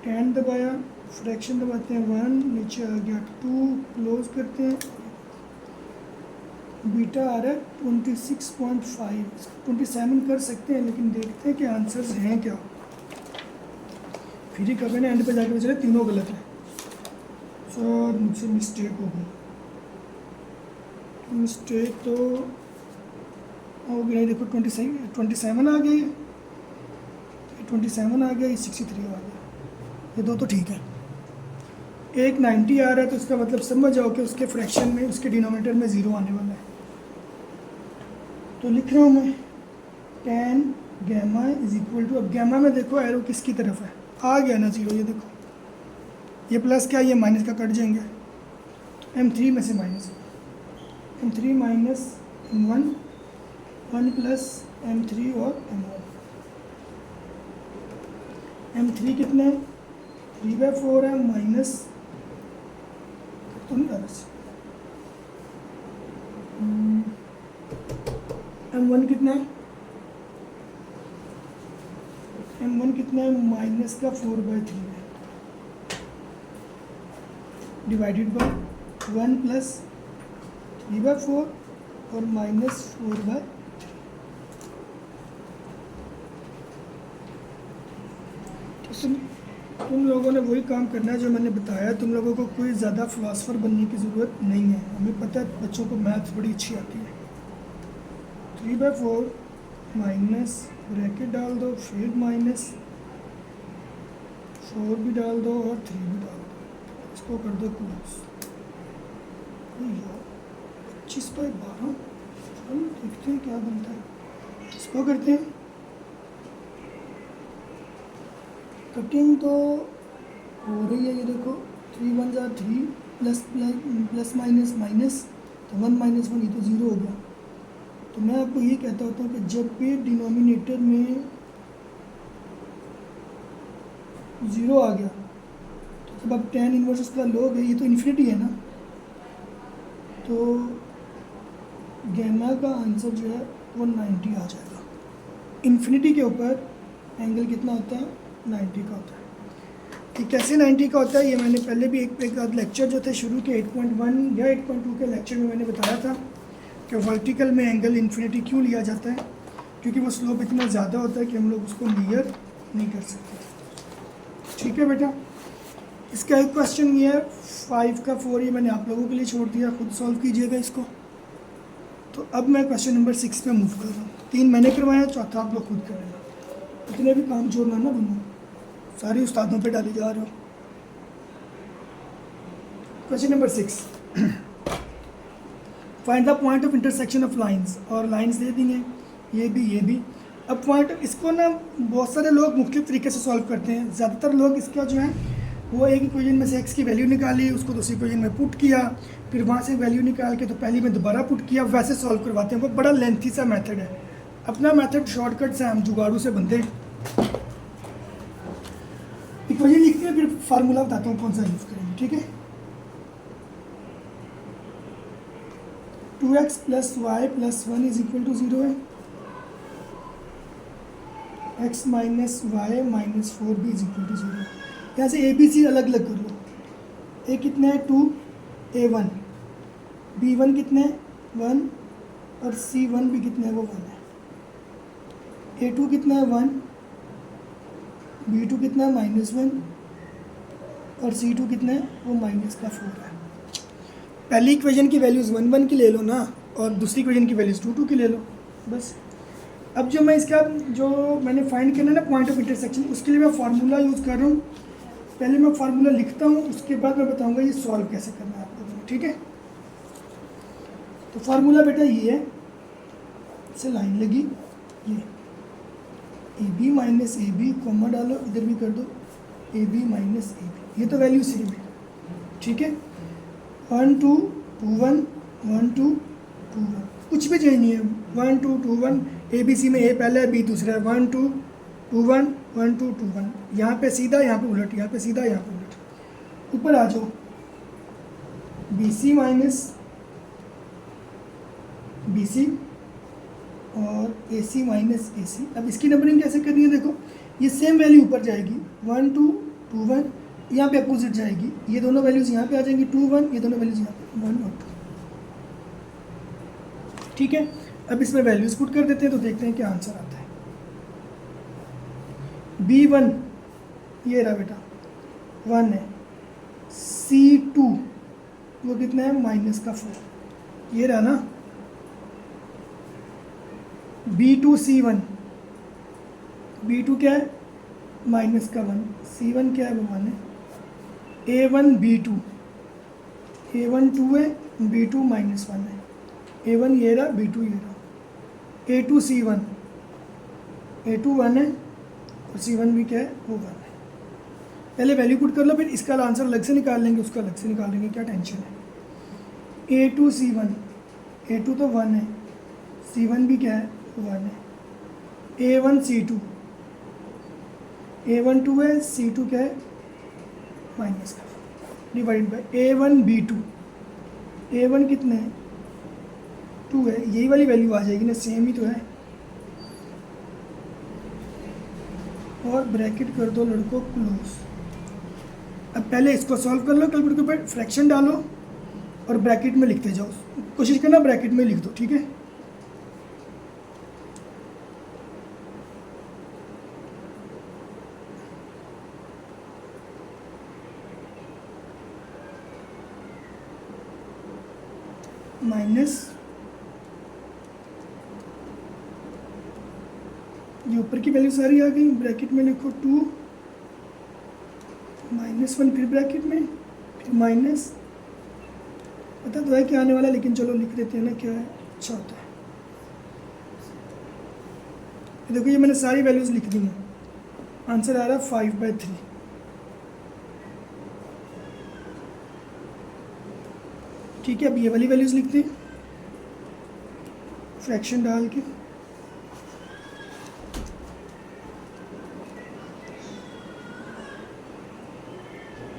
tan दबाया, फ्रैक्शन दबाते हैं 1, नीचे आ गया 2, क्लोज करते हैं, बीटा आ रहा है 26.5, 27 कर सकते हैं, लेकिन देखते हैं कि आंसर्स हैं क्या। फिर ही कभी ना एंड पे जाके चले तीनों गलत हैं, सर मुझसे मिस्टेक हो गई, मिस्टेक तो हो गई, देखो 27 आ गया, ये 27 आ गया, ये 63 आ गया, ये दो तो ठीक है। एक 90 आ रहा है, तो इसका मतलब समझ जाओ कि उसके फ्रैक्शन में, उसके डिनोमिनेटर में 0 आने वाला है। तो लिख रहा हूँ मैं tan gamma is equal to, अब गैमा में देखो एरो किसकी तरफ है, आ गया ना 0, ये देखो, ये प्लस क्या, ये माइनस का कट जाएंगे, तो M3 में से minus, M3 minus M1, 1 + M3 और M1, M3 कितना है 3/4 है, माइनस तो नहीं आ रहा, M1 कितना है, M1 कितना है, माइनस का 4/3 है, डिवाइडेड बाय 1 + 3/4 और माइनस 4/3। तो तुम लोगों ने वही काम करना है जो मैंने बताया, तुम लोगों को कोई ज़्यादा फिलासफर बनने की ज़रूरत नहीं है, हमें पता है बच्चों को मैथ्स बड़ी अच्छी आती है। 3/4 माइनस ब्रैकेट डाल दो, फिर माइनस 4 भी डाल दो और 3 भी डाल दो, इसको कर दो क्लोज। 25/12, चलो देखते हैं क्या बनता है, इसको करते हैं कटिंग, तो हो रही है, ये देखो 3 1 3 प्लस माइनस माइनस, तो 1 - 1 ये तो 0 हो गया। तो मैं आपको ये कहता होता हूँ कि जब भी डिनोमिनेटर में 0 आ गया, तो जब आप tan इनवर्स उसका लोगे, ये तो इन्फिनिटी है ना, तो गैमा का आंसर जो है वो 90 आ जाएगा। इन्फिनिटी के ऊपर एंगल कितना होता है 90 का होता है। कि कैसे 90 का होता है, ये मैंने पहले भी एक लेक्चर जो थे शुरू के 8.1 या 8.2 के लेक्चर में मैंने बताया था कि वर्टिकल में एंगल इन्फिनिटी क्यों लिया जाता है, क्योंकि वो स्लोप इतना ज़्यादा होता है कि हम लोग उसको मेजर नहीं कर सकते। ठीक है बेटा, इसका एक क्वेश्चन ये है 5 का 4, ये मैंने आप लोगों के लिए छोड़ दिया, खुद सॉल्व कीजिएगा इसको। तो अब मैं क्वेश्चन नंबर 6 पे मूव कर रहा हूँ। 3 मैंने करवाया, चौथा आप लोग खुद करेंगे। इतने भी काम छोड़ना ना बनो, सारी उस्तादों पे डाले जा रहे हो। Question number 6, find the point of intersection of lines, और लाइंस दे दी हैं ये भी। अब पॉइंट इसको ना बहुत सारे लोग मुख्तलिफ तरीके से सॉल्व करते हैं। ज़्यादातर लोग इसका जो है वो एक इक्वेशन में से एक्स की वैल्यू निकाली, उसको दूसरी इक्वेशन में पुट किया, फिर वहाँ से वैल्यू निकाल के तो पहली में दोबारा पुट किया, वैसे सॉल्व करवाते हैं। वो बड़ा लेंथी सा मेथड है। अपना मेथड शॉर्टकट से हम जुगाड़ू से बनते हैं। इक्वेशन लिखते हैं, फिर फार्मूला बताता हूँ कौन सा यूज़ करेंगे, ठीक है। 2x + y + 1 = 0 है, x - y - 4b = 0। यहाँ से ए बी सी अलग अलग कर लो। ए कितना है 2, A1, B1 कितना है 1, और C1 भी कितना है वो 1 है। A2 कितना है 1, B2 कितना है -1, और C2 कितना है वो -4 है। पहली इक्वेशन की वैल्यूज़ 1 1 की ले लो ना, और दूसरी इक्वेशन की वैल्यूज़ 2 2 की ले लो बस। अब जो मैं इसका जो मैंने फाइंड करना है ना पॉइंट ऑफ इंटरसेक्शन, उसके लिए मैं फार्मूला यूज़ कर रहा हूँ। पहले मैं फार्मूला लिखता हूँ, उसके बाद मैं बताऊँगा ये सॉल्व कैसे करना है आप लोगों ने, ठीक है। तो फार्मूला बेटा ये है, इससे लाइन लगी, ये AB - AB कॉमा डालो, इधर भी कर दो AB - AB, ये तो वैल्यू सेम है, ठीक है। 1 2 2 1 1 2 2 1, कुछ भी चेंज नहीं है। 1 2 2 1, ABC में A पहले है, B दूसरा है। 1 2 2 1 1 2 2 1, यहाँ पे सीधा, यहाँ पे उलट, यहाँ पे सीधा, यहाँ पे उलट। ऊपर आ जाओ, BC - BC और AC - AC। अब इसकी नंबरिंग कैसे करनी है, देखो ये सेम वैल्यू ऊपर जाएगी, 1 2 2 1, यहाँ पे अपोजिट जाएगी, ये दोनों वैल्यूज़ यहाँ पे आ जाएंगी 2 1, ये दोनों वैल्यूज़ यहाँ पे 1 और 2, ठीक है। अब इसमें वैल्यूज़ पुट कर देते हैं तो देखते हैं क्या आंसर आता है। B1 ये रहा बेटा 1 है, C2 वो कितना है -4, ये रहा ना। B2 C1, B2 क्या है -1, C1 क्या है वो 1 है। A1 B2, A1 2 है, B2 -1 है। A1 ये रहा, B2 ये रहा। A2 C1, A2 1 है, और C1 भी क्या है वो 1 है। पहले वैल्यू पुट कर लो, फिर इसका आंसर अलग से निकाल लेंगे, उसका अलग से निकाल लेंगे, क्या टेंशन है। A2 C1, A2 तो 1 है, C1 भी क्या है 1 है। A1 C2, A1 2 है, C2 क्या है -4, divide by A1 B2, A1 कितने है 2 है, यही वाली वैल्यू आ जाएगी ना, सेम ही तो है। और ब्रैकेट कर दो लड़कों क्लोज। अब पहले इसको सॉल्व कर लो, कैलकुलेटर के ऊपर फ्रैक्शन डालो और ब्रैकेट में लिखते जाओ, कोशिश करना ब्रैकेट में लिख दो, ठीक है। माइनस, ये ऊपर की वैल्यू सारी आ गई, ब्रैकेट में लिखो 2 -1, फिर ब्रैकेट में, फिर माइनस, पता तो है क्या आने वाला है, लेकिन चलो लिख देते हैं ना, क्या है अच्छा होता है। देखो ये मैंने सारी वैल्यूज लिख दी हैं, आंसर आ रहा है 5/3, ठीक है। अब ये वाली वैल्यूज लिखते हैं फ्रैक्शन डाल के,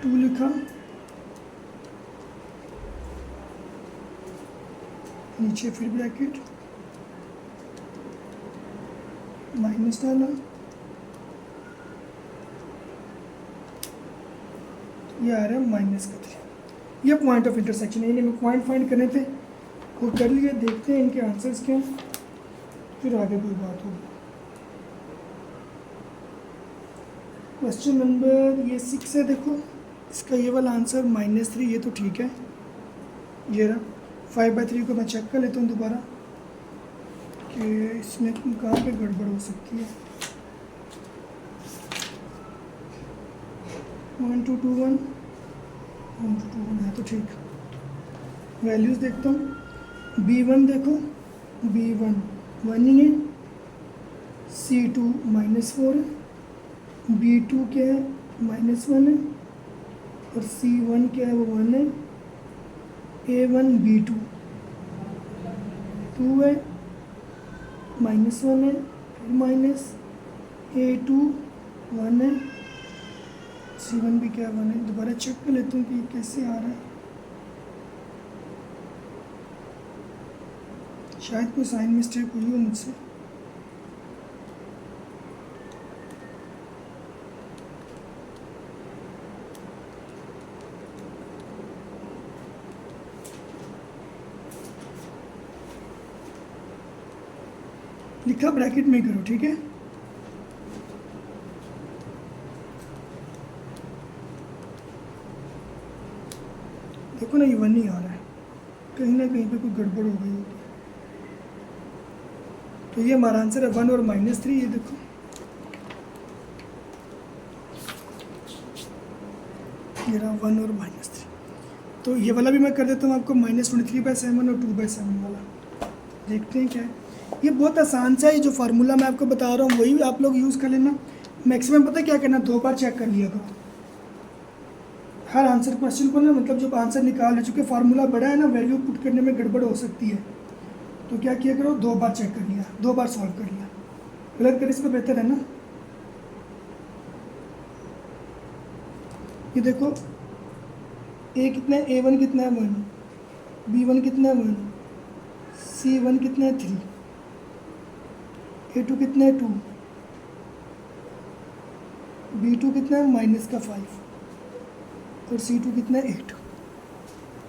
टू लिखा, नीचे फिर ब्रैकेट, माइनस डाला, ये आ रहा है -3। ये पॉइंट ऑफ इंटरसेक्शन है, इन्हें मैं पॉइंट फाइंड करने थे, वो कर लिए। देखते हैं इनके आंसर्स क्या हैं, फिर आगे कोई बात होगी। क्वेश्चन नंबर ये 6 है, देखो इसका ये वाला आंसर -3, ये तो ठीक है, ये रहा। 5/3 को मैं चेक कर लेता हूँ दोबारा कि इसमें कहाँ पे गड़बड़ हो सकती है। 1 2 2 1 2 है तो ठीक। वैल्यूज़ देखता हूँ। B1 देखो, B1 1 ही है, C2 -4 है, B2 क्या है -1 है, और C1 क्या है वो 1 है, A1 B2 2 है, -1 है, फिर माइनस, A2 1 है, C1 भी क्या 1 है। दोबारा चेक कर लेता हूँ कि कैसे आ रहा है। शायद कोई साइन मिस्टेक हुई हो मुझसे। लिखा ब्रैकेट में करो, ठीक है। देखो ना, ये 1 ही आ रहा है, कहीं ना कहीं पे कोई गड़बड़ हो गई होगी। तो ये हमारा आंसर है 1 और -3। ये देखो, ये रहा 1 और -3। तो ये वाला भी मैं कर देता हूँ आपको, -23/7 और 2/7 वाला। देखते हैं क्या है। ये बहुत आसान सा है, जो फार्मूला मैं आपको बता रहा हूँ वही आप लोग यूज़ कर लेना। मैक्सिमम पता है क्या करना, 2 बार चेक कर लिया करो हर आंसर क्वेश्चन को ना। मतलब जब आंसर निकाल ले, चूँकि फार्मूला बड़ा है ना, वैल्यू पुट करने में गड़बड़ हो सकती है, तो क्या किया करो, 2 बार चेक कर लिया, 2 बार सॉल्व कर लिया। गलत करे इसमें बेहतर है ना। ये देखो, ए कितना है, A1 कितना है 1, B1 कितना है 1, C1 कितना है 3, A2 कितना है 2, B2 कितना है -5 और C2 कितना है 8।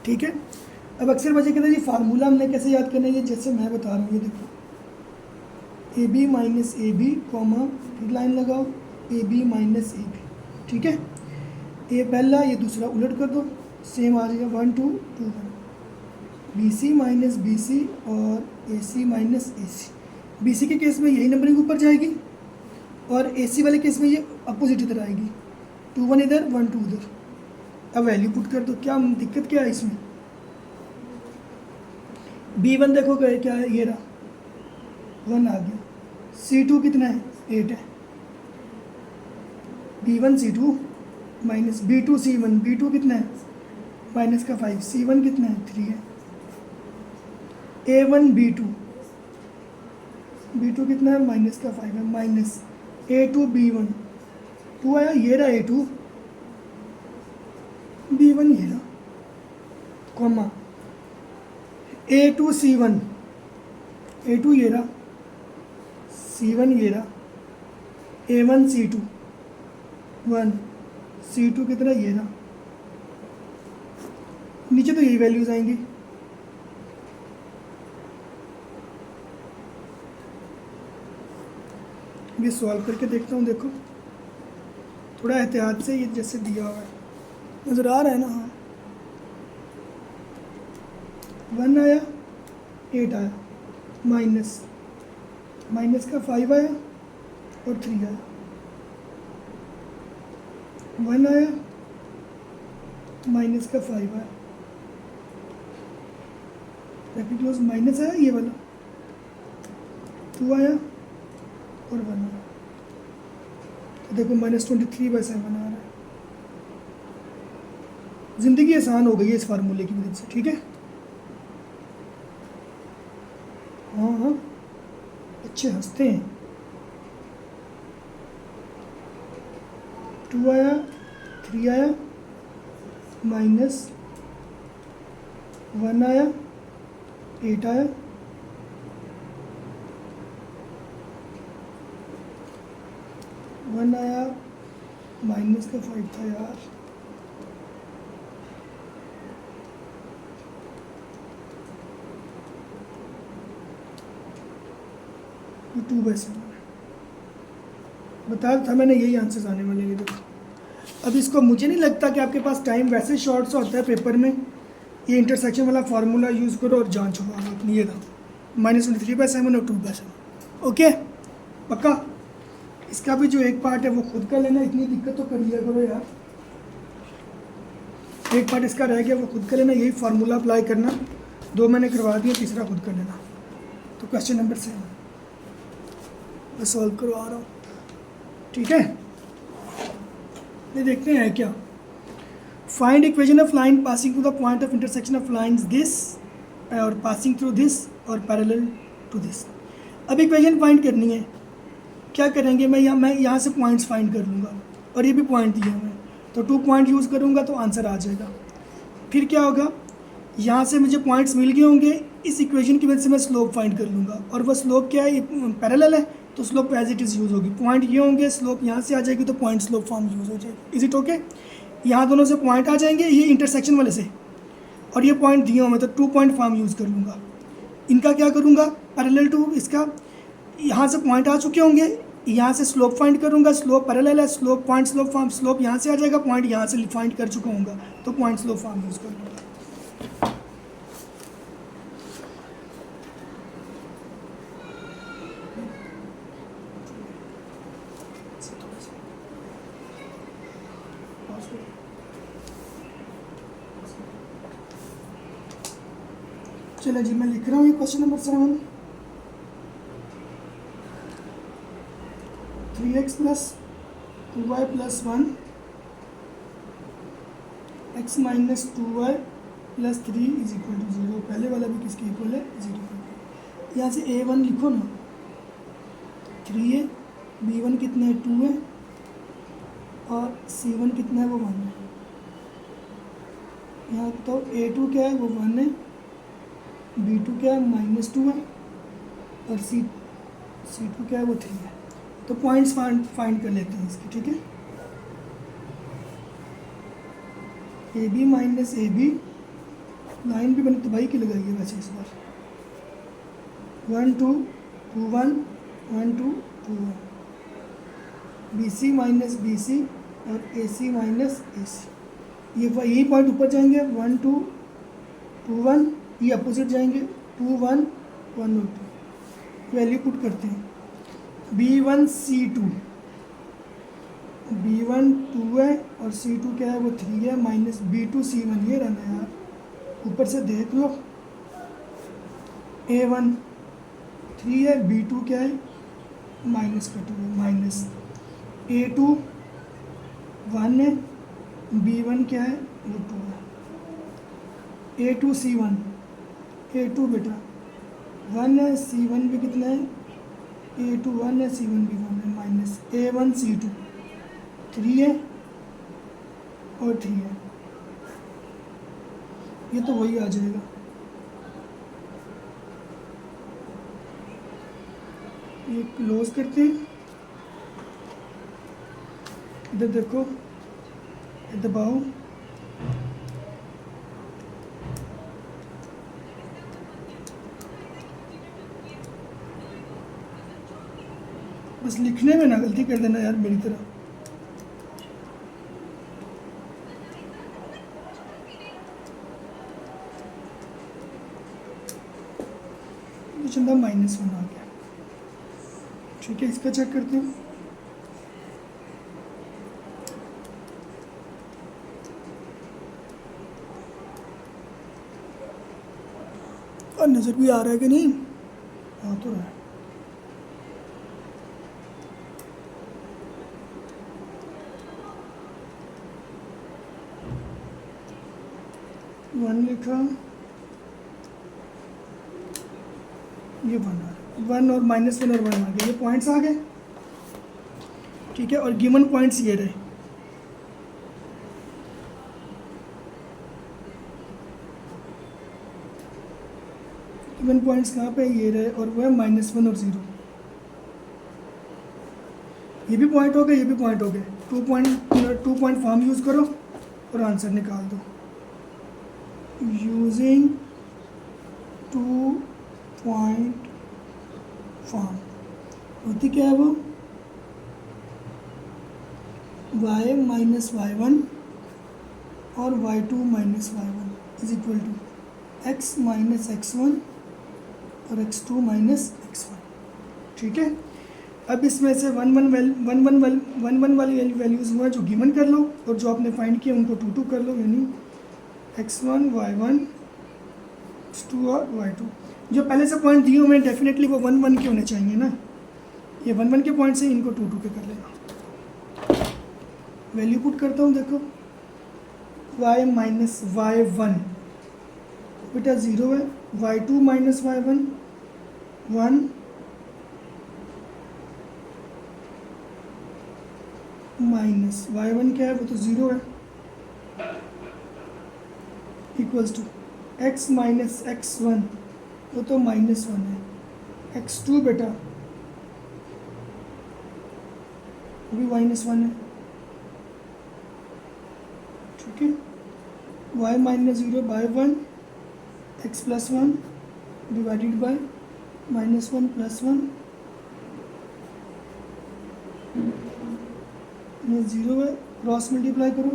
ठीक है। अब अक्सर बच्चे कहते हैं जी फार्मूला हमने कैसे याद करना है, ये जैसे मैं बता रहा हूँ। ये देखो, AB - AB कॉमा, फिर लाइन लगाओ, AB - AB, ठीक है। ये पहला, ये दूसरा उलट कर दो, सेम आ जाएगा 1 2 2 1। BC - BC और AC - AC। BC के केस में यही नंबरिंग ऊपर जाएगी, और AC वाले केस में ये अपोजिट इधर आएगी, 2 1 इधर 1 2 उधर। अब वैल्यू पुट कर दो। क्या दिक्कत क्या है इसमें। B1 देखो क्या है, ये रहा 1 आ गया। C2 कितना है 8 है। B1 C2 minus B2 C1, B2 कितना है -5, C1 कितना है 3 है। A1 B2, B2 कितना है -5 है, माइनस A2 B1 2 आया, ये रहा A2 B1, ये रहा कॉमा A2 C1, A2 ये रहा, C1 ये रहा, A1 C2 1, C2 कितना ये रहा। नीचे तो यही वैल्यूज आएंगी। ये सॉल्व करके देखता हूँ। देखो थोड़ा एहतियात से, ये जैसे दिया हुआ है नज़र आ रहा है ना। हाँ, 1 आया, 8 आया, माइनस का 5 आया और 3 आया। 1 आया, माइनस का 5 आया, ब्रैकेट क्लोज, माइनस आया ये वाला, 2 आया और 1 आया। तो देखो -23/7 आ रहा है। ज़िंदगी आसान हो गई है इस फार्मूले की मदद से, ठीक है। हाँ हाँ, अच्छे हंसते हैं। 2 आया, 3 आया, -1 आया, 8 आया, 1 आया, माइनस का 5 था यार। ये 2/7 बताया था मैंने, यही आंसर्स आने वाले हैं। देखो अब इसको, मुझे नहीं लगता कि आपके पास टाइम वैसे शॉर्ट सा होता है पेपर में। ये इंटरसेक्शन वाला फार्मूला यूज़ करो और जान छुड़ो आप अपनी। ये था -23/7 और 2/7। ओके, पक्का। इसका भी जो एक पार्ट है वो खुद कर लेना, इतनी दिक्कत तो कर लिया करो यार। एक पार्ट इसका रह गया, वो खुद कर लेना, यही फार्मूला अप्लाई करना, 2 मैंने करवा दिया, तीसरा खुद कर लेना। तो क्वेश्चन नंबर 7 मैं सॉल्व करवा रहा हूँ, ठीक है। ये देखते हैं क्या, find equation of line passing through the point of intersection of lines this और पासिंग थ्रू दिस और पैरेलल टू दिस। अब इक्वेशन फाइंड करनी है, क्या करेंगे, मैं यहाँ से पॉइंट्स फाइंड कर लूँगा और ये भी पॉइंट दिया हुआ है, तो 2 पॉइंट यूज़ करूँगा तो आंसर आ जाएगा। फिर क्या होगा, यहाँ से मुझे पॉइंट्स मिल गए होंगे, इस इक्वेशन की वजह से मैं स्लोप फाइंड कर लूँगा, और वह स्लोप क्या है, पैरेलल है, तो slope as it is use होगी। पॉइंट ये होंगे, स्लोप यहाँ से आ जाएगी, तो पॉइंट स्लोप फॉर्म यूज़ हो जाएगी। Is it okay? यहाँ दोनों से पॉइंट आ जाएंगे, ये इंटरसेक्शन वाले से, और ये पॉइंट दिए होंगे, तो 2 पॉइंट फॉर्म यूज़ कर लूँगा। इनका क्या करूँगा, पैरेलल टू इसका, यहाँ से पॉइंट आ चुके होंगे, यहाँ से स्लोप फाइंड करूँगा, स्लोप पैरेलल है, slope point slope form, slope यहाँ से आ जाएगा, पॉइंट यहाँ से फाइंड कर चुका हूँगा, तो पॉइंट स्लोप फॉर्म यूज़ कर लूँगा। चलो जी, मैं लिख रहा हूँ ये question number 7। 3x + 2y + 1 x - 2y + 3 = 0। पहले वाला भी किसके इक्वल है, 0 के। यहाँ से a1 लिखो ना, 3 है, b1 कितना है, 2 है, और c1 कितना है, वो 1 है। यहाँ तो a2 क्या है, वो 1 है, b2 क्या है, -2 है, और c2 क्या है, वो 3 है। तो पॉइंट्स फाइंड कर लेते हैं इसके, ठीक है। AB - AB, लाइन भी मैंने तबाही की लगाई है वैसे इस बार। 1 2 2 1 1 2 2 1, BC - BC और AC - AC, ये यही पॉइंट ऊपर जाएंगे, 1 2 2 1, ये अपोजिट जाएंगे, 2 1 1 और 2। वैल्यू पुट करते हैं, B1 C2, B1 2 है और C2 क्या है, वो 3 है, -B2 C1, ये रहना है यार, ऊपर से देख लो। A1 3 है, B2 क्या है, -2 है, A2 1 है, B1 क्या है, वो 2 है। A2 C1, A2 बेटा 1 है, C1 भी कितना है, A2 1 है, C1 भी 1 है, -A1 C2 3 है और 3 है, ये तो वही आ जाएगा। ये क्लोज करते हैं, इधर देखो, ये दबाओ, बस लिखने में ना गलती कर देना यार मेरी तरह। ये चंदा -1 आ गया, ठीक है। इसका चेक करते हैं, और नज़र भी आ रहा है कि नहीं, आ तो रहा है। वन लिखा, ये 1 आ रहा, 1 और -1 और 1 आ गया, ये पॉइंट्स आ गए, ठीक है। और गिवन पॉइंट्स ये रहे, गिवन पॉइंट्स कहाँ पे, ये रहे, और वो है -1 और 0। ये भी पॉइंट हो गए, ये भी पॉइंट हो गए। 2 पॉइंट फॉर्म यूज़ करो और आंसर निकाल दो। यूजिंग 2 पॉइंट फॉर्म होती क्या है, वो y - y1 और y2 - y1 = x - x1 और x2 - x1, ठीक है। अब इसमें से 1 1 वाली वैल्यूज़ हुआ जो गिवन कर लो, और जो आपने फाइंड किया उनको 2 2 कर लो, यानी x1 y1 x2 और y2। जो पहले से पॉइंट दिए हुए हैं डेफिनेटली वो 1 1 के होने चाहिए ना, ये 1 1 के पॉइंट से इनको 2 2 के कर लेना। वैल्यू पुट करता हूँ, देखो y माइनस y1 बेटा 0 है, y2 minus y1 1, minus y1 क्या है वो तो 0 है, equals to x minus x1 वो तो -1 है, x2 बेटा वो भी -1 है, ठीक है। y minus 0 by 1 x plus 1 divided by -1 plus 1, ये 0 है, क्रॉस मल्टीप्लाई करो,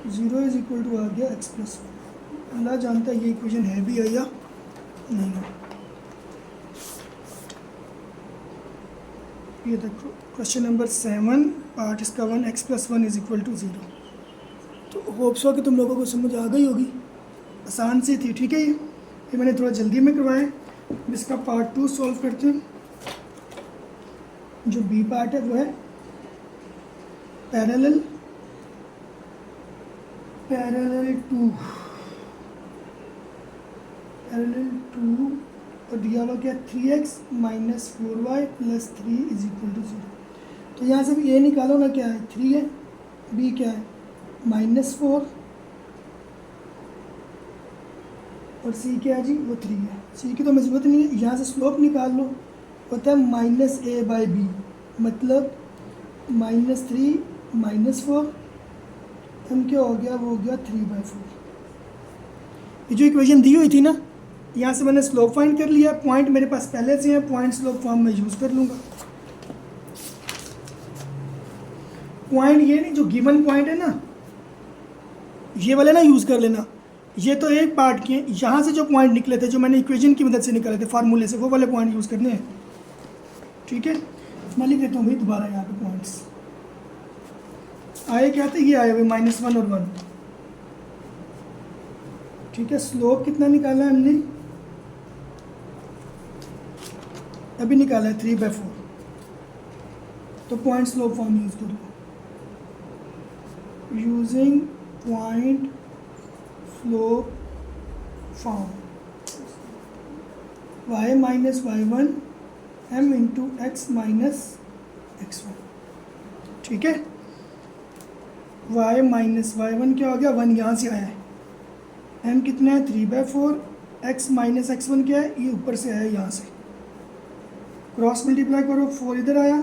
जीरो इज इक्वल टू आ गया x प्लस 1। अल्लाह जानता है ये इक्वेशन है भी है या नहीं है। ये देखो क्वेश्चन नंबर 7 पार्ट इसका 1 x plus 1 is equal to 0। तो होप्स हो कि तुम लोगों को समझ आ गई होगी, आसान सी थी, ठीक है। ये मैंने थोड़ा जल्दी में करवाया। इसका पार्ट 2 सॉल्व करते हैं। जो बी पार्ट है वो है पैरेलल टू और दिया हुआ क्या 3x minus 4y plus 3 is equal to 0। तो यहाँ से भी ये निकालो ना, क्या है 3 है, बी क्या है -4 और सी क्या है जी वो 3 है। सी की तो जरूरत नहीं है, यहाँ से स्लोप निकाल लो, होता है -a/b, मतलब -3 -4 एम क्या हो गया, वो हो गया 3/4। ये जो इक्वेशन दी हुई थी ना, यहाँ से मैंने स्लोप फाइंड कर लिया, पॉइंट मेरे पास पहले से है, पॉइंट स्लोप फॉर्म में यूज़ कर लूँगा। पॉइंट ये नहीं, जो गिवन पॉइंट है ना ये वाले ना यूज़ कर लेना। ये तो एक पार्ट के यहाँ से जो पॉइंट निकले थे, जो मैंने इक्वेशन की मदद से निकाले थे फार्मूले से, वो वाले पॉइंट यूज़ करने हैं, ठीक है। मैं लिख देता हूँ भाई दोबारा यहाँ पे पॉइंट्स आए, क्या थे ये आए हुए -1 और 1, ठीक है। स्लोप कितना निकाला है हमने, अभी निकाला है 3/4। तो पॉइंट स्लोप फॉर्म यूज करो, using point slope form y minus y1 m into x minus x1, ठीक है। y माइनस y1 क्या हो गया, 1 यहाँ से आया है, m कितना है 3/4, x माइनस x1 क्या है, ये ऊपर से आया यहाँ से, क्रॉस मल्टीप्लाई करो, 4 इधर आया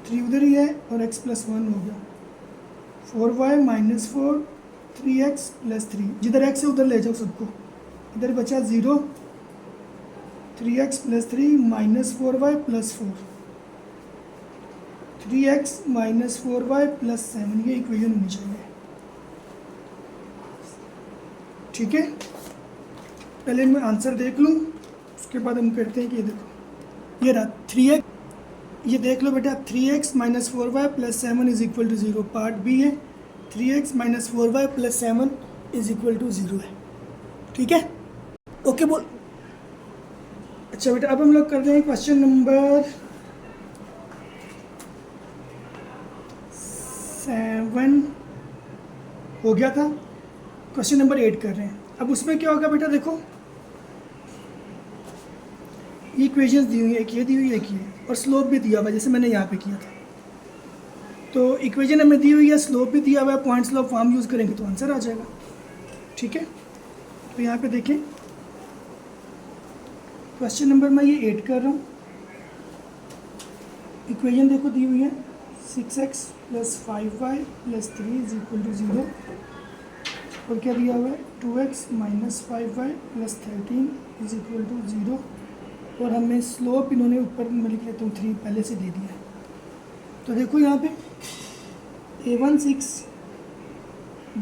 3 उधर ही है और x प्लस 1 हो गया, 4y माइनस 4 3x प्लस 3, जिधर x है उधर ले जाओ सबको, इधर बचा 0, 3x plus 3 minus 4y plus 4, 3x minus 4y plus 7, ये इक्वेशन होनी चाहिए, ठीक है। पहले मैं आंसर देख लूँ, उसके बाद हम करते हैं कि ये देखो ये रहा 3x, ये देख लो बेटा 3x minus 4y plus 7 is equal to 0, part b है 3x minus 4y plus 7 is equal to 0 है, ठीक है। ओके बोल, अच्छा बेटा अब हम लोग करते हैं क्वेश्चन नंबर 7 हो गया था, क्वेश्चन नंबर 8 कर रहे हैं। अब उसमें क्या होगा बेटा, देखो ये इक्वेशंस दी हुई है, एक ये दी हुई है, एक ये, और स्लोप भी दिया हुआ है जैसे मैंने यहाँ पे किया था। तो इक्वेशन हमें दी हुई है, स्लोप भी दिया हुआ है, पॉइंट स्लोप फॉर्म यूज़ करेंगे तो आंसर आ जाएगा, ठीक है। तो यहाँ पे देखें क्वेश्चन नंबर मैं ये 8 कर रहा हूँ, इक्वेशन देखो दी हुई है 6x plus 5y plus 3 is equal to 0, और क्या दिया हुआ है 2x minus 5y plus 13 is equal to 0, और हमें स्लोप इन्होंने ऊपर मैं लिख लेता हूँ 3 पहले से दे दिया है। तो देखो यहाँ पे a1 6,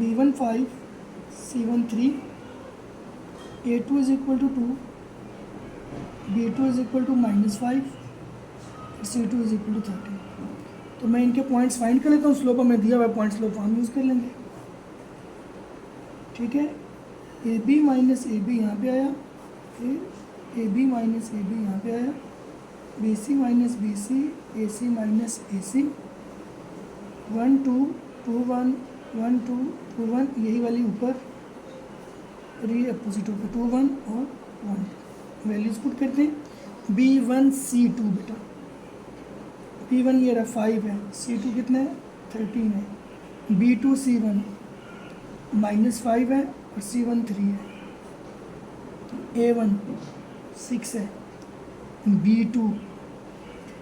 b1 5, c1 3, a2 is equal to 2, b2 is equal to -5, c2 is equal to 13। तो मैं इनके पॉइंट्स फाइंड कर लेता हूँ, स्लोप हमें दिया हुआ है, पॉइंट स्लोप फॉर्म यूज़ कर लेंगे। ठीक है, A B minus A B यहाँ पर आया, फिर A B minus A B यहाँ पर आया, B C minus B C, A C minus A C, 1 2 2 1 1 2 2 1, यही वाली ऊपर री अपोजिट होकर 2 1 और 1। वैल्यूज पुट करते हैं। B1C2 बेटा, B1 ये रहा 5 है, C2 कितना है 13 है, B2C1 -5 है और C1 3 है, A1 6 है, B2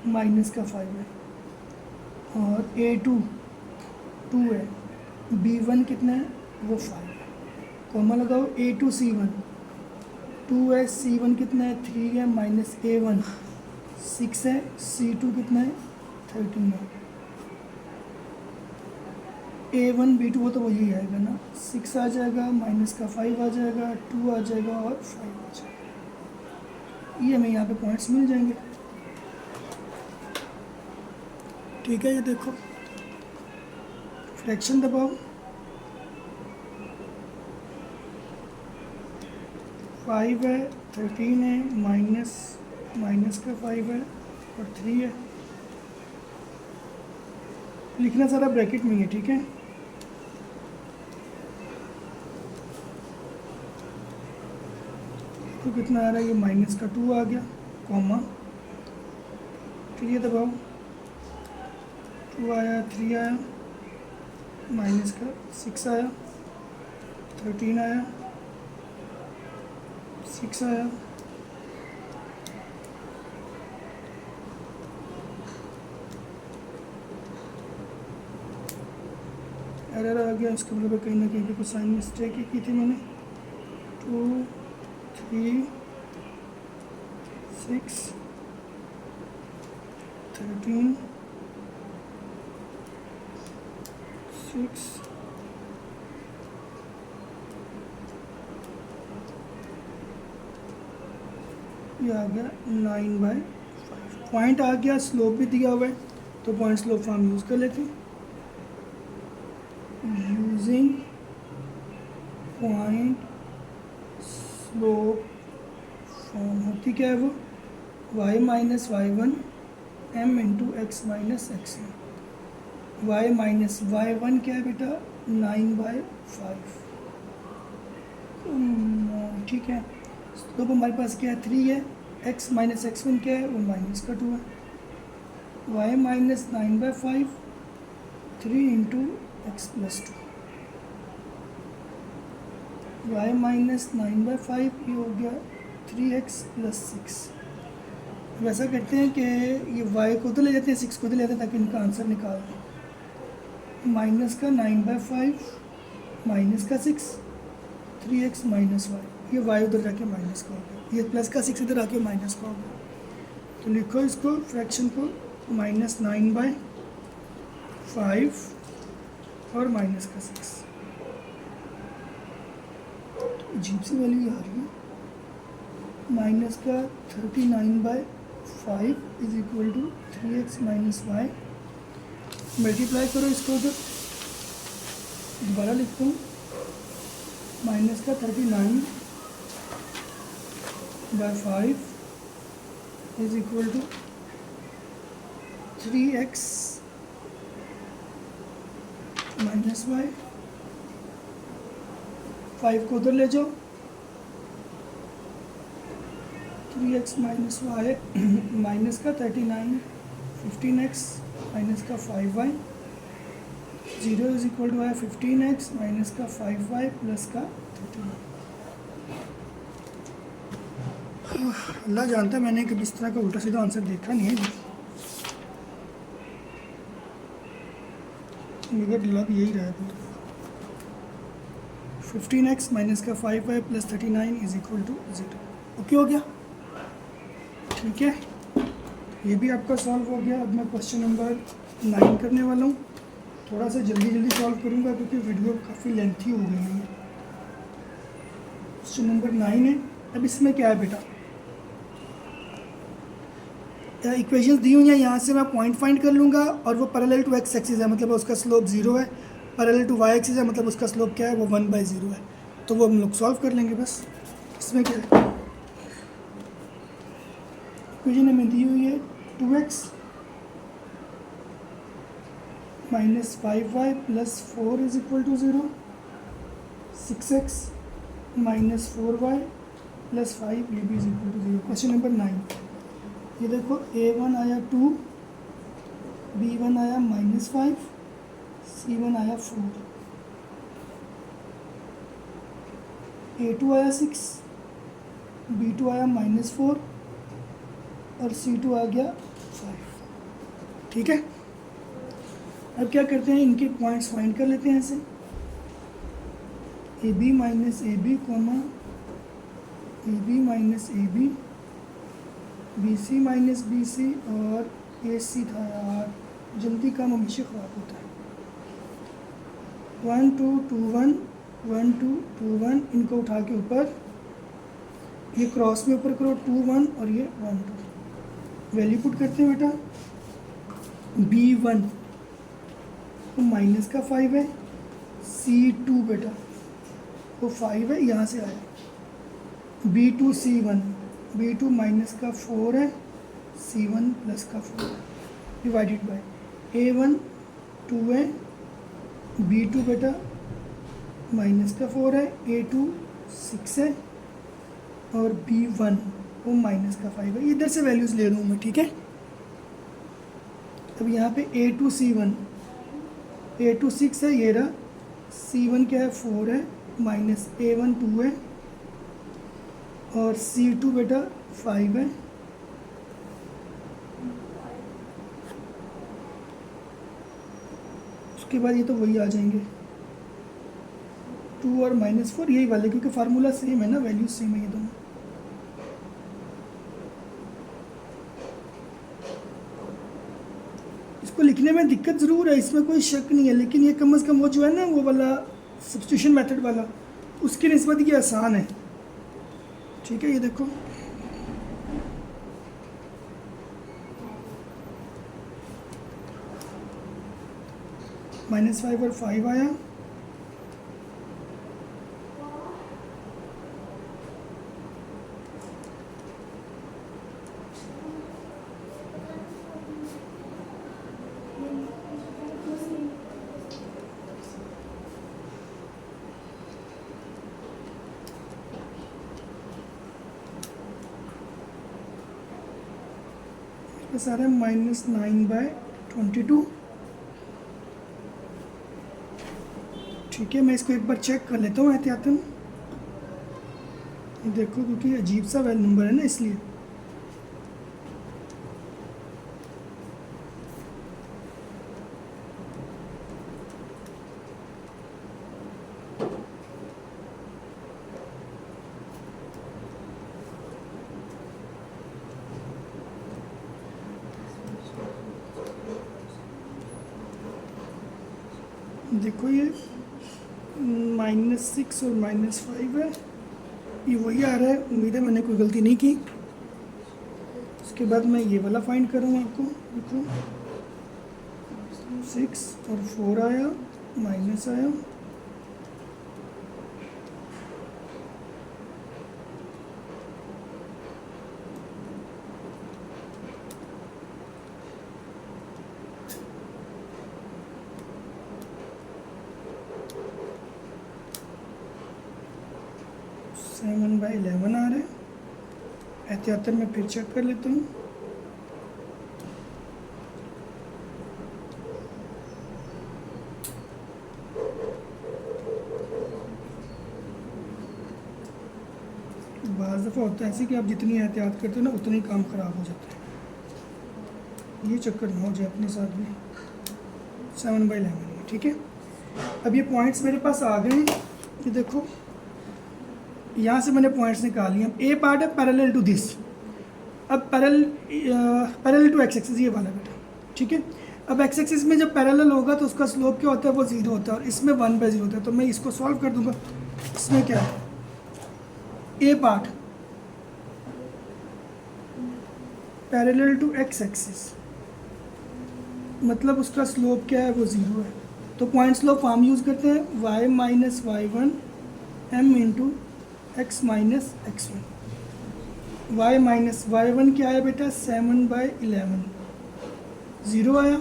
-5 है और A2 2 है, B1 कितना है वो 5 है। कॉमा लगाओ, A2C1 2 है, C1 कितना है 3 है, माइनस A1 6 है, C2 कितना है 13 है। A1 B2 वो तो वही आएगा ना, 6 आ जाएगा, -5 आ जाएगा, 2 आ जाएगा और 5 आ जाएगा। ये हमें यहाँ पे पॉइंट्स मिल जाएंगे। ठीक है, ये देखो फ्रैक्शन दबाओ, 5 है, 13 है, माइनस का 5 है और 3 है। लिखना सारा ब्रैकेट में है। ठीक है, तो कितना आ रहा है, ये माइनस का 2 आ गया, कॉमा, फिर ये दबाओ, 2 आया, 3 आया, माइनस का 6 आया, 13 आया, 6 आया, एरर आ गया। इसका मतलब कहीं ना कहीं पे कुछ साइन मिस्टेक ही की थी मैंने। 2 3 6 13 6 ये आ गया 9/5। पॉइंट आ गया, स्लोप भी दिया हुआ है, तो पॉइंट स्लोप फॉर्म यूज़ कर लेते हैं। यूजिंग पॉइंट स्लोप फॉर्म होती क्या है वो, y minus y1 m into x minus x1। y minus y1 क्या है बेटा 9/5। ठीक है, स्लोप हमारे पास क्या है 3 है, x माइनस x1 क्या है वो माइनस का 2 है, y minus 9/5 3 into x plus 2, y minus 9/5 ये हो गया 3x प्लस 6। वैसा करते हैं कि ये y को तो ले जाते हैं, 6 को तो ले जाते हैं ताकि इनका आंसर निकाल दें। माइनस का 9/5 माइनस का 6 3x माइनस y, ये y उधर जाके माइनस का हो गया, ये प्लस का 6 इधर आके माइनस का हो गया। तो लिखो इसको फ्रैक्शन को -9/5 और माइनस का 6। अजीब सी वैल्यू आ रही है। माइनस का 39/5 is equal to 3x minus y. Multiply करो इसको उधर, दोबारा लिखता हूँ, माइनस का 39/5 is equal to 3x minus y. 5 को उधर ले जाओ, 3x माइनस वाई माइनस का 39 15x माइनस का 5y 0 इज इक्वल टू है 15x माइनस का 5y प्लस का 39। अल्लाह जानता है मैंने कभी इस तरह का उल्टा सीधा आंसर देखा नहीं है, मगर लग यही रहा है। 15x माइनस का 5y plus 39 is equal to 0। Okay हो गया, ठीक है, ये भी आपका सॉल्व हो गया। अब मैं क्वेश्चन नंबर 9 करने वाला हूँ। थोड़ा सा जल्दी सॉल्व करूँगा क्योंकि वीडियो काफ़ी लेंथी हो गई है। क्वेश्चन नंबर 9 है। अब इसमें क्या है बेटा, इक्वेशंस दी हुई हैं, यहाँ से मैं पॉइंट फाइंड कर लूँगा और वो पैरेलल टू एक्स एक्सिस है, मतलब उसका स्लोप 0 है। पैरेलल टू वाई एक्सिस है, मतलब उसका स्लोप क्या है, वो 1/0 है। तो वो हम लोग सॉल्व कर लेंगे बस। इसमें क्या है, इक्वेशन हमें दी हुई है 2x minus 5y plus 4 is equal to 0, 6x minus 4y plus 5 ये भी is equal to 0। Question number 9, ये देखो a1 आया 2, b1 आया -5, c1 आया 4, a2 आया 6, b2 आया -4 और c2 आ गया 5। ठीक है, अब क्या करते हैं, इनके पॉइंट्स फाइंड कर लेते हैं ऐसे। A B minus A b comma a B minus A b, b C minus B c और ए सी था यार, जल्दी काम हमेशा ख़राब होता है। 1 2 2 1 1 2 2 1, इनको उठा के ऊपर, ये क्रॉस में ऊपर करो 2 1 और ये 1 2, वैल्यू पुट करते हैं बेटा। b1 तो माइनस का 5 है, c2 बेटा वो 5 है, यहाँ से आया। b2 c1, b2 माइनस का 4 है, c1 प्लस का 4 है, डिवाइडेड बाय a1 2 है, b2 बेटा माइनस का 4 है, a2 6 है और b1 वो माइनस का 5 है। इधर से वैल्यूज़ ले लूँ मैं, ठीक है। अब यहाँ पे a2 c1, a2 6 है, ये रहा, c1 क्या है 4 है, माइनस a1 2 है और c2 बेटा 5 है। उसके बाद ये तो वही आ जाएंगे 2 और -4 यही वाले, क्योंकि फार्मूला सेम है ना, वैल्यू सेम है ये दोनों। इसको लिखने में दिक्कत ज़रूर है, इसमें कोई शक नहीं है, लेकिन ये कम से कम वो जो है ना, वो वाला सब्स्टिट्यूशन मेथड वाला, उसकी निस्बत ये आसान है। ठीक है, ये देखो -5 और 5 आया, बस आ रहा है -9/22। ठीक है, मैं इसको एक बार चेक कर लेता हूँ एहतियातन। देखो क्योंकि अजीब सा वैल नंबर है ना, इसलिए। देखो ये -6 और -5 है, ये वही आ रहा है। उम्मीद है मैंने कोई गलती नहीं की। उसके बाद मैं ये वाला फाइंड करूँगा आपको। देखो 6 और 4 आया, माइनस आया, सेवन बाई 11 आ रहा है। एहतियातन मैं फिर चेक कर लेता हूँ। बाज़ दफ़ा होता है ऐसे कि आप जितनी एहतियात करते हो ना, उतना ही काम ख़राब हो जाता है। ये चक्कर ना हो जाए अपने साथ भी। 7/11, ठीक है। अब ये पॉइंट्स मेरे पास आ गए हैं। ये देखो यहाँ से मैंने पॉइंट्स निकाल लिए। ए पार्ट है पैरेलल टू दिस। अब पैरेलल टू एक्स एक्सिस, ये वाला बेटा, ठीक है। अब एक्स एक्सिस में जब पैरेलल होगा तो उसका स्लोप क्या होता है, वो 0 होता है, और इसमें 1/0 होता है। तो मैं इसको सॉल्व कर दूंगा। इसमें क्या है, A part parallel to X axis, मतलब उसका स्लोप क्या है, वो ज़ीरो है। तो पॉइंट स्लोप फॉर्म यूज़ करते हैं, y minus y one m into x minus x one. Y minus y one क्या आया बेटा, 7/11, ज़ीरो आया।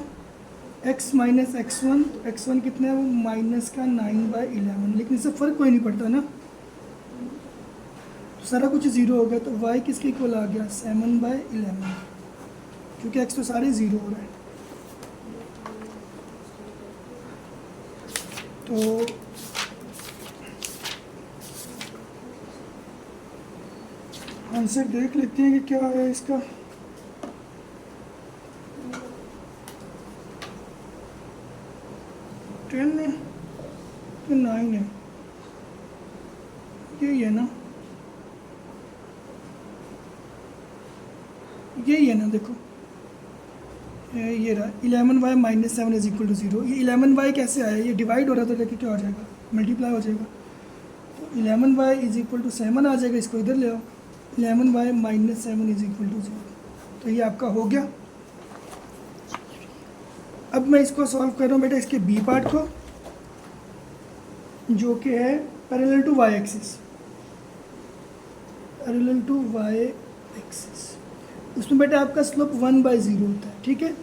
X minus x one, x one कितना है, वो माइनस का 9/11, लेकिन इससे फ़र्क कोई नहीं पड़ता ना, तो सारा कुछ ज़ीरो हो गया। तो y किसके इक्वल आ गया, 7/11, क्योंकि x तो सारे ज़ीरो हो रहे हैं। तो आंसर देख लेते हैं कि क्या है इसका। टेन है तो 9 है, यही है ना, यही है ना, देखो ये रहा 11y minus 7 is equal to 0। ये 11y कैसे आया, ये डिवाइड हो रहा था, देखिए क्या हो जाएगा, मल्टीप्लाई हो जाएगा। तो 11y इज इक्वल टू 7 आ जाएगा, इसको इधर ले आओ, 11y minus 7 is equal to 0। तो ये आपका हो गया। अब मैं इसको सॉल्व कर रहा हूँ बेटा, इसके बी पार्ट को, जो कि है parallel to y axis, parallel to y axis. उसमें बेटा आपका स्लोप 1/0 होता है, ठीक है।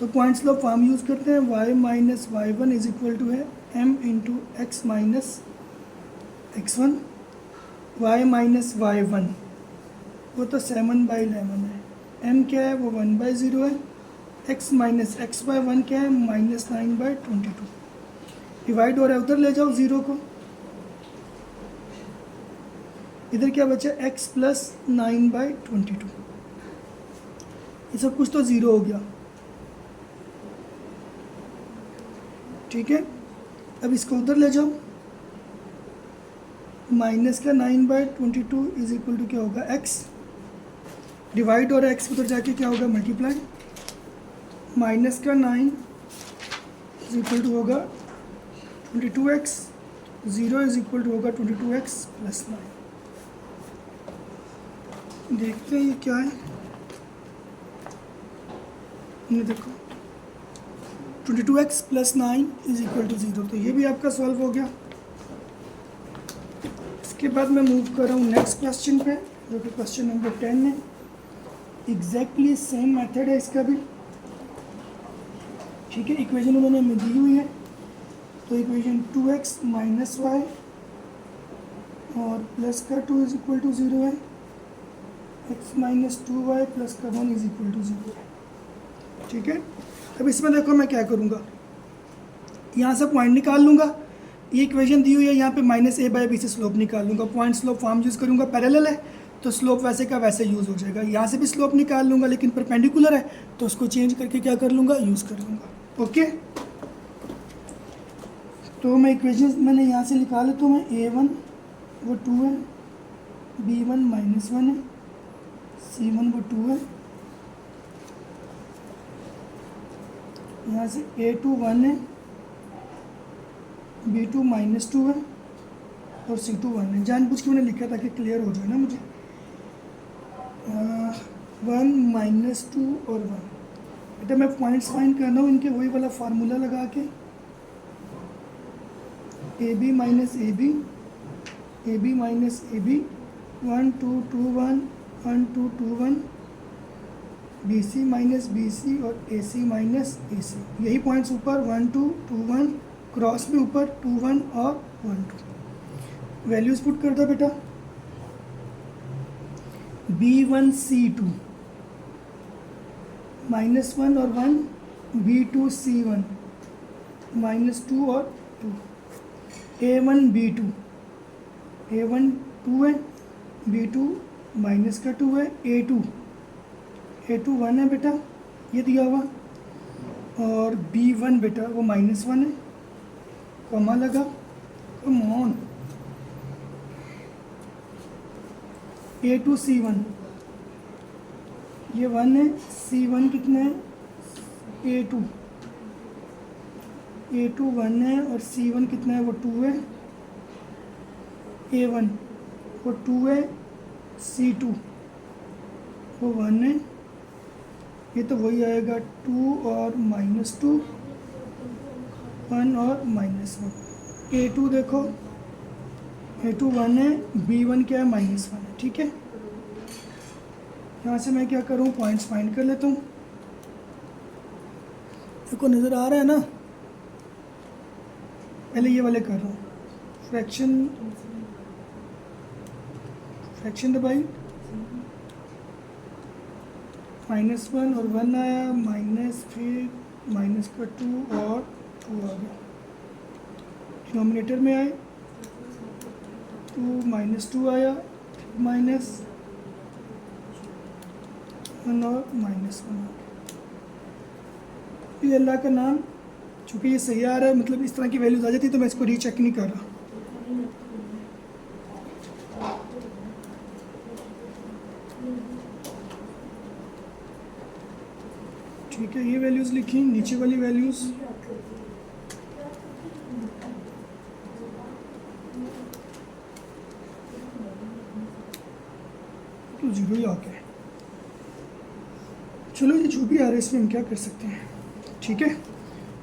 तो पॉइंट स्लोप फॉर्म यूज़ करते हैं, y minus y one is equal to है m into x minus x one. Y minus y one वो तो 7/11 है, m क्या है, वो 1/0 है, x minus x by one क्या है, माइनस 9/22। डिवाइड हो रहा है, उधर ले जाओ ज़ीरो को, इधर क्या बचा, x प्लस 9/22। ये सब कुछ तो ज़ीरो हो गया, ठीक है। अब इसको उधर ले जाओ, माइनस का 9/22 इज इक्वल टू क्या होगा, x, डिवाइड हो रहा है, x उधर जाके क्या होगा, मल्टीप्लाई, माइनस का 9 इज इक्वल टू होगा 22x, 0 इज इक्वल टू होगा 22x प्लस 9। देखते हैं ये क्या है, ये देखो 22x plus 9 is equal to 0। तो ये भी आपका सॉल्व हो गया। इसके बाद मैं मूव कर रहा हूँ नेक्स्ट क्वेश्चन पे, जो कि क्वेश्चन नंबर 10 है। एग्जैक्टली सेम मेथड है इसका भी, ठीक है। इक्वेशन उन्होंने हमें दी हुई है, तो इक्वेशन 2x माइनस वाई और प्लस का 2 इज इक्वल टू 0 है, x माइनस 2y प्लस का 1 इज इक्वल टू 0 है, ठीक है। अब इसमें देखो मैं क्या करूँगा, यहाँ से पॉइंट निकाल लूँगा, ये इक्वेशन दी हुई है, यहाँ पे माइनस a/b से स्लोप निकाल लूँगा, पॉइंट स्लोप फॉर्म यूज़ करूँगा, पैरेलल है तो स्लोप वैसे का वैसे यूज़ हो जाएगा। यहाँ से भी स्लोप निकाल लूँगा, लेकिन परपेंडिकुलर है तो उसको चेंज करके क्या कर लूँगा, यूज़ कर लूँगा, ओके। तो मैं इक्वेशन मैंने यहाँ से निकाला, तो मैं a1 वो 2 है, b1 माइनस 1 है, c1 वो 2 है, यहाँ से a2 1 है, b2 माइनस 2 है और c2 1 है। जानबूझ के मैंने लिखा ताकि क्लियर हो जाए ना मुझे। 1 माइनस 2 और 1, बेटा मैं पॉइंट्स फाइंड कर रहा हूँ इनके, वही वाला फार्मूला लगा के, a B minus A B minus A b, 1 2 2 1 1 2 2 1, b C minus B c और ए सी माइनस ए सी। यही पॉइंट्स ऊपर 1 2 2 1, क्रॉस में ऊपर 2 1 और 1 2। वैल्यूज पुट कर दो बेटा, b1 c2 माइनस 1 और 1, b2 c1 माइनस 2 और 2, a1 b2, a1 2 है, b2 माइनस का 2 है, a2 1 है बेटा, ये दिया हुआ, और b1 बेटा वो माइनस 1 है, कॉमा लगा, कम ऑन, a2 c1 ये 1 है, c1 कितने हैं, a2 1 है और c1 कितना है, वो 2 है, a1 वो 2 है, c2 वो 1 है, ये तो वही आएगा 2 और -2, 1 और -1। A2 देखो, A2 1 है, B1 क्या है, -1 है। ठीक है, यहाँ से मैं क्या करूँ, पॉइंट्स फाइंड कर लेता हूँ। देखो नज़र आ रहा है ना, पहले ये वाले कर रहा हूँ। फ्रैक्शन दबाई, -1 और 1 आया, माइनस, फिर माइनस का 2 और 2 आ गया। डिनोमिनेटर में आए 2 -2 आया, माइनस 1 और -1 आ गया। ये अल्लाह का नाम, चूँकि ये सही आ रहा है, मतलब इस तरह की वैल्यूज आ जाती है, तो मैं इसको रीचेक नहीं कर रहा। ठीक है, ये वैल्यूज़ लिखी, नीचे वाली वैल्यूज़ तो 0 ही आ गया। चलो ये जो भी आ रहा है इसमें हम क्या कर सकते हैं। ठीक है,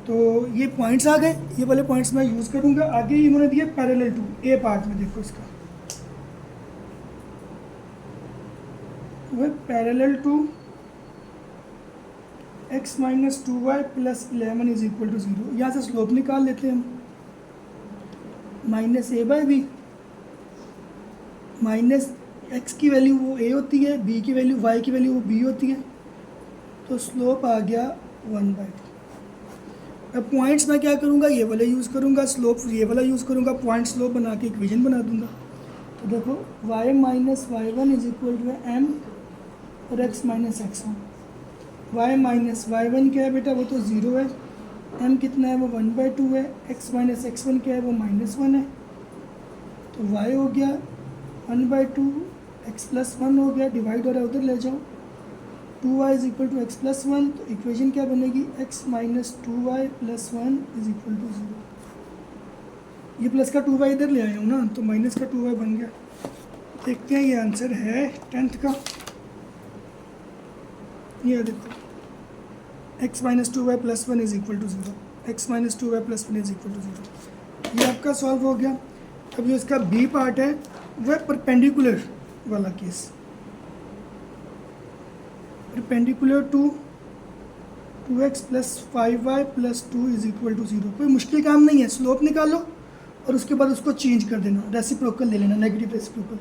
तो ये पॉइंट्स आ गए, ये वाले पॉइंट्स मैं यूज़ करूँगा। आगे इन्होंने दिया पैरेलल टू, ए पार्ट में देखो इसका, वह पैरेलल टू x - 2y + 11 = 0। यहाँ से स्लोप निकाल लेते हैं हम, -a/b, माइनस x की वैल्यू वो a होती है, b की वैल्यू, y की वैल्यू वो b होती है, तो स्लोप आ गया 1/2। अब पॉइंट्स मैं क्या करूँगा, ये वाला यूज़ करूँगा, स्लोप ये वाला यूज़ करूँगा, पॉइंट स्लोप बना के इक्वेशन बना दूँगा। तो देखो y - y1 = m और x - x1। y - y1 क्या है बेटा, वो तो 0 है, m कितना है, वो 1/2 है, x - x1 क्या है, वो -1 है, तो y हो गया 1/2, x + 1 हो गया, डिवाइड हो रहा है उधर ले जाओ, 2y = x + 1, तो इक्वेशन क्या बनेगी, x - 2y + 1 = 0। ये प्लस का 2y इधर ले आया हूँ ना, तो माइनस का 2y बन गया। देखते हैं, ये आंसर है 10th का। ये देखो x - 2y + 1 = 0, x - 2y + 1 = 0। ये आपका सॉल्व हो गया। अब जो इसका बी पार्ट है वह परपेंडिकुलर वाला case, perpendicular to 2x + 5y + 2 = 0। कोई मुश्किल काम नहीं है, स्लोप निकालो और उसके बाद उसको चेंज कर देना, रेसिप्रोकल ले लेना, नेगेटिव रेसिप्रोकल,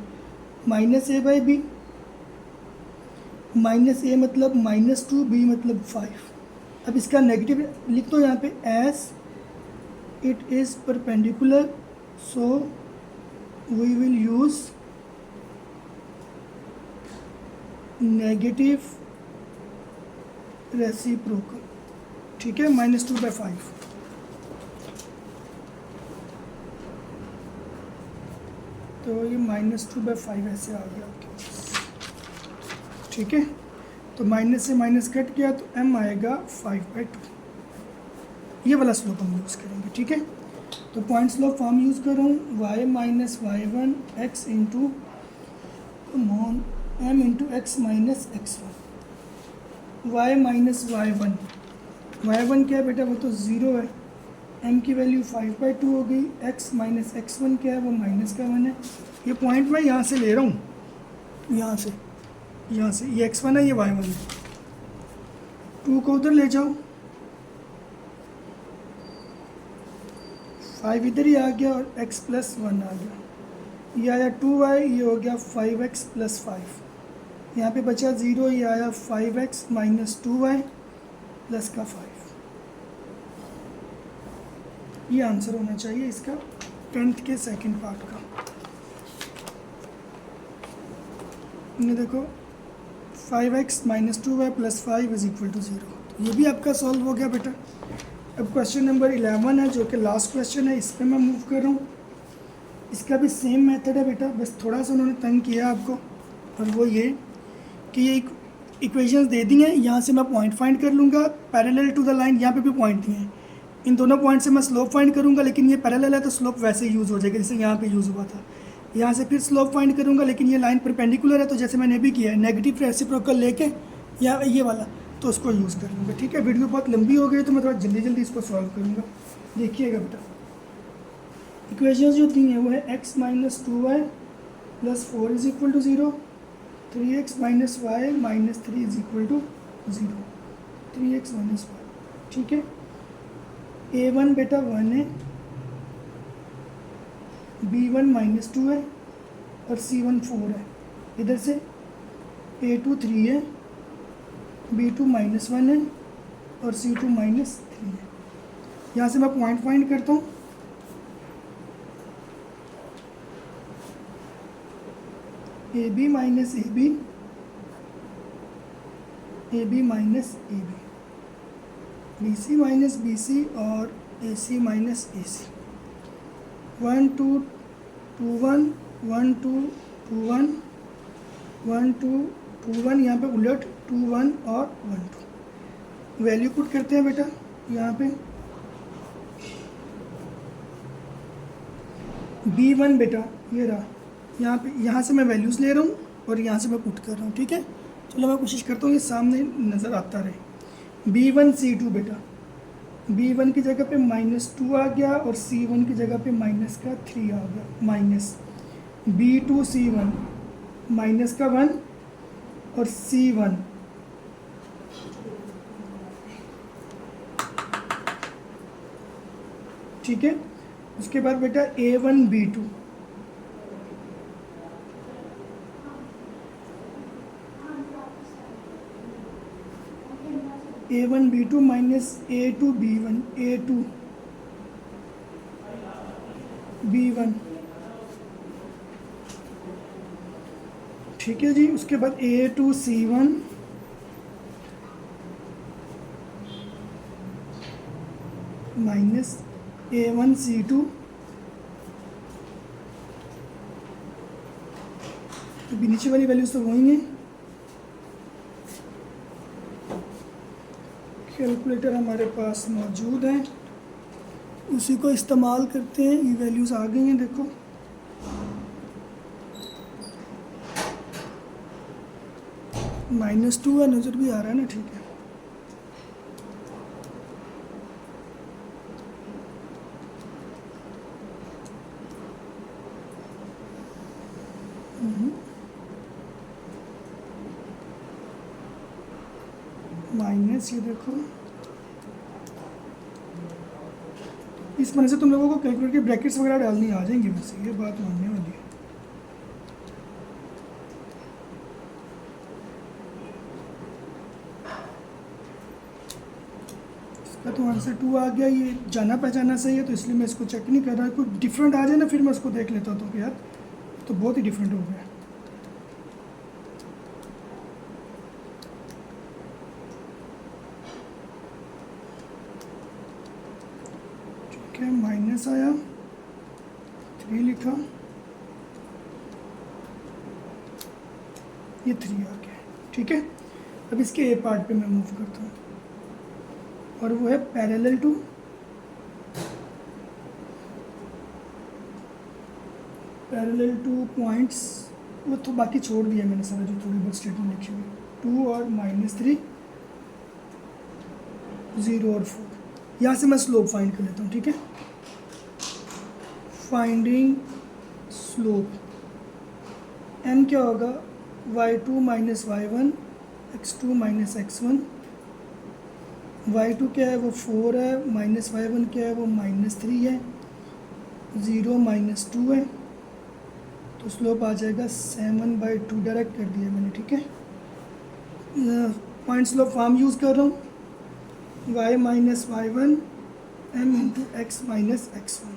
-a/b, -a मतलब -2, b मतलब 5। अब इसका नेगेटिव लिख दो यहाँ पे, as it is perpendicular so we will use negative reciprocal. ठीक है, -2/5। तो ये -2/5 ऐसे आ गया आपके पास। ठीक है, तो माइनस से माइनस कट किया तो m आएगा 5/2। ये वाला स्लोप हम यूज़ करेंगे। ठीक है, तो पॉइंट स्लोप फॉर्म यूज़ कर रहा हूँ, y - y1 x into m into x - x1। y - y1 क्या है बेटा, वो तो 0 है, m की वैल्यू 5/2 हो गई, x - x1 क्या है, वो -1 है। ये पॉइंट मैं यहाँ से ले रहा हूँ, यहाँ से ये x1 है, ये y1 है, 2 को उधर ले जाओ, 5 इधर ही आ गया और x + 1 आ गया, ये आया 2y, ये हो गया 5x + 5, यहाँ पे बचा 0, ये आया 5x - 2y + का 5। ये आंसर होना चाहिए इसका 10th के सेकंड पार्ट का। ये देखो 5x - 2y + 5 = 0। ये भी आपका सॉल्व हो गया बेटा। अब क्वेश्चन नंबर 11 है, जो कि लास्ट क्वेश्चन है, इस पर मैं मूव कर रहा हूँ। इसका भी सेम मेथड है बेटा, बस थोड़ा सा उन्होंने तंग किया आपको, और वो ये कि ये इक्वेशंस दे दी हैं, यहाँ से मैं पॉइंट फाइंड कर लूँगा पैरेलल टू द लाइन, यहाँ पे भी पॉइंट दिए हैं, इन दोनों पॉइंट से मैं स्लोप फाइंड करूँगा, लेकिन ये पैरेलल है तो स्लोप वैसे ही यूज़ हो जाएगा जैसे यहाँ पे यूज़ हुआ था। यहाँ से फिर स्लोप फाइंड करूँगा, लेकिन ये लाइन परपेंडिकुलर है, तो जैसे मैंने भी किया है, नेगेटिव रेसिप्रोकल लेके, या ये वाला तो उसको यूज़ कर लूँगा। ठीक है, वीडियो बहुत लंबी हो गई तो मैं थोड़ा जल्दी जल्दी इसको सॉल्व करूँगा। देखिएगा बेटा, इक्वेशंस जो दी हैं वो है x minus 2y plus 4 is equal to 0, 3x minus y minus 3 is equal to 0, 3x minus y. ठीक है, a1 बेटा 1 है, b1 माइनस 2 है और c1 4 है। इधर से a2 3 है, b2 माइनस 1 है और c2 माइनस 3 है। यहाँ से मैं पॉइंट फाइंड करता हूँ। A B minus A b, a B minus A b, b C minus B c और a C minus A C. 1 2 2 1 1 2 2 1 1 2 2 1, यहाँ पे उलट 2 1 और 1 2। वैल्यू पुट करते हैं बेटा यहाँ पे। b1 बेटा ये रहा, यहाँ पे, यहाँ से मैं वैल्यूज़ ले रहा हूँ और यहाँ से मैं पुट कर रहा हूँ। ठीक है, चलो मैं कोशिश करता हूँ ये सामने नज़र आता रहे। b1 c2 बेटा, b1 की जगह पे -2 आ गया और c1 की जगह पे -3 आ गया, माइनस b2 c1 -1 और c1 ठीक है। उसके बाद बेटा a1 b2, a1 b2 minus a2 b1, a2 b1। ठीक है जी, उसके बाद a2 c1 minus a1 c2, अभी नीचे वाली वैल्यूज तो वही हैं। कैलकुलेटर हमारे पास मौजूद है, उसी को इस्तेमाल करते हैं। ये वैल्यूज़ आ गई हैं, देखो -2 है, नज़र भी आ रहा है ना। ठीक है, माइनस, ये देखो इस वजह से तुम लोगों को कैलकुलेटर के ब्रैकेट्स वगैरह डालनी आ जाएंगी, वैसे ये बात मानने वाली है। इसका तो आंसर 2 आ गया। ये जाना पहचाना सही है तो इसलिए मैं इसको चेक नहीं कर रहा। कुछ डिफरेंट आ जाए ना फिर मैं इसको देख लेता हूँ, तो यार तो बहुत ही डिफरेंट हो गया। ठीक है, माइनस आया, 3 लिखा, ये 3 आ गया। ठीक है, अब इसके ए पार्ट पे मैं मूव करता हूँ और वो है पैरेलल टू पॉइंट्स। वो तो बाकी छोड़ दिया मैंने सारा, जो थोड़ी बहुत स्टेटमेंट लिखी हुई, 2 और -3, 0 और 4। यहाँ से मैं स्लोप फाइंड कर लेता हूँ। ठीक है, फाइंडिंग स्लोप, n क्या होगा, y2 minus y1, x2 minus x1। y2 क्या है, वो 4 है, माइनस y1 क्या है, वो -3 है, 0 माइनस 2 है, तो स्लोप आ जाएगा 7/2। डायरेक्ट कर दिया मैंने। ठीक है, पॉइंट स्लोप फॉर्म यूज़ कर रहा हूँ, y minus y1 m into x minus x1।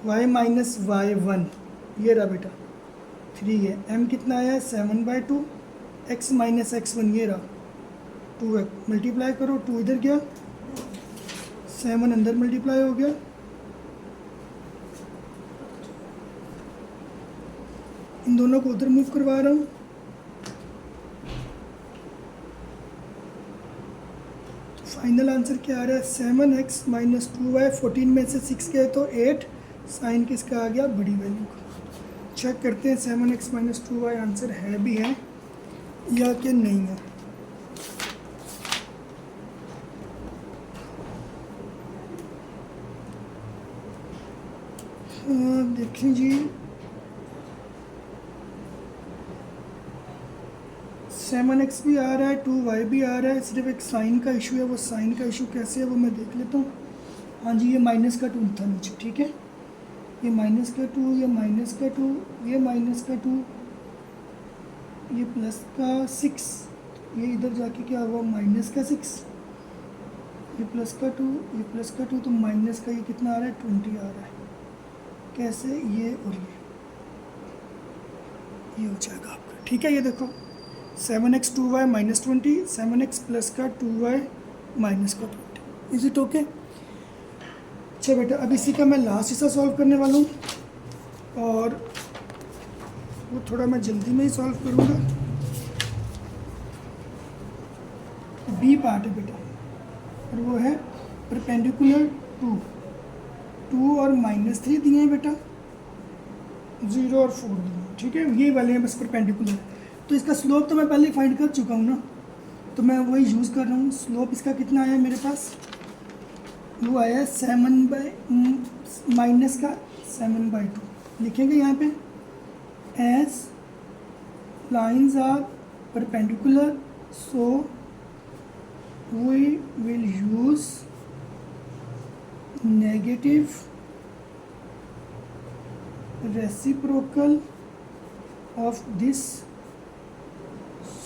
y minus y1 ये रहा बेटा 3 है, m कितना आया है 7/2, x माइनस x1 ये रहा 2 है, मल्टीप्लाई करो, 2 इधर गया, 7 अंदर मल्टीप्लाई हो गया, इन दोनों को उधर मूव करवा रहा हूँ। फाइनल आंसर क्या आ रहा है, 7x माइनस 2y, 14 में से 6 गए तो 8, साइन किसका आ गया, बड़ी वैल्यू का। चेक करते हैं 7x माइनस 2y आंसर है भी है या कि नहीं है। देखें जी, 7x भी आ रहा है, 2y भी आ रहा है, सिर्फ एक साइन का इशू है। वो साइन का इशू कैसे है वो मैं देख लेता हूँ। हाँ जी, ये माइनस का 2 था नीचे, ठीक है। ये माइनस का 2, ये माइनस का 2, ये माइनस का 2, ये प्लस का 6, ये इधर जाके क्या हुआ माइनस का 6, ये प्लस का 2, ये प्लस का 2, तो माइनस का ये कितना आ रहा है 20 आ रहा है। कैसे, ये और ये हो जाएगा आपका, ठीक है। ये देखो 7x 2y minus 20, 7x plus का 2y माइनस का 20। Is it okay? अच्छा बेटा, अब इसी का मैं लास्ट हिस्सा सॉल्व करने वाला हूँ, और वो थोड़ा मैं जल्दी में ही सॉल्व करूँगा। बी पार्ट है बेटा, और वो है परपेंडिकुलर 2 और -3 दिए हैं बेटा, 0 और 4 दिए हैं, ठीक है। ये वाले हैं बस परपेंडिकुलर। तो इसका स्लोप तो मैं पहले ही फाइंड कर चुका हूँ ना, तो मैं वही यूज़ कर रहा हूँ। स्लोप इसका कितना आया मेरे पास, वो आया 7 बाई माइनस का 7/2। लिखेंगे यहाँ पे, as lines are perpendicular so we will use negative reciprocal of this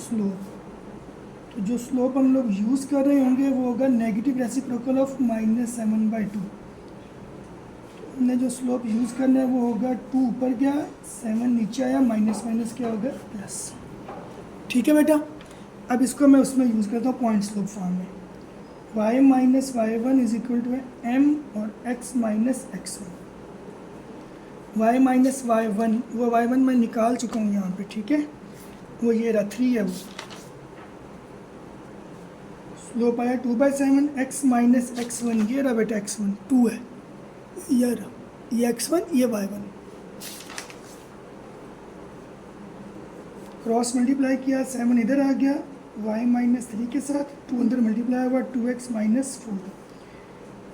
slope. तो जो स्लोप हम लोग यूज़ कर रहे होंगे वो होगा नेगेटिव रेसिप्रोकल ऑफ -7/2। हमने जो स्लोप यूज़ करना है वो होगा 2 ऊपर गया, 7 नीचे आया, माइनस माइनस क्या होगा प्लस, ठीक है बेटा। अब इसको मैं उसमें यूज़ करता हूँ पॉइंट स्लोप फॉर्म में। y minus y1 is equal to m और x minus x1। y minus y1, वो y1 मैं निकाल चुका हूँ यहाँ पे, ठीक है। वो ये रहा 3 है, वो स्लोप आया 2/7, x माइनस x1, ये रहा बेटा x1 2 है, ये रहा, ये x1 ये y1। क्रॉस मल्टीप्लाई किया, 7 इधर आ गया, y माइनस 3 के साथ 2 अंदर मल्टीप्लाई हुआ, 2x माइनस 4,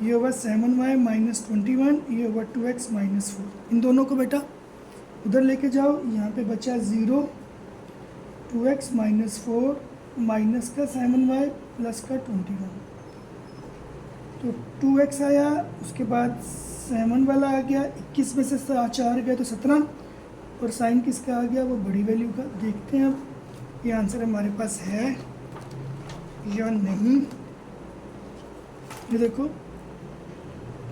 ये हुआ 7y माइनस 21, ये हुआ 2x माइनस 4। इन दोनों को बेटा उधर लेके जाओ, यहाँ पे बचा 0, 2x माइनस 4 माइनस का 7y प्लस का 21, तो 2x आया, उसके बाद 7 वाला आ गया, 21 में से 4 गए तो 17, और साइन किसका आ गया, वो बड़ी वैल्यू का। देखते हैं अब ये आंसर हमारे पास है या नहीं। ये देखो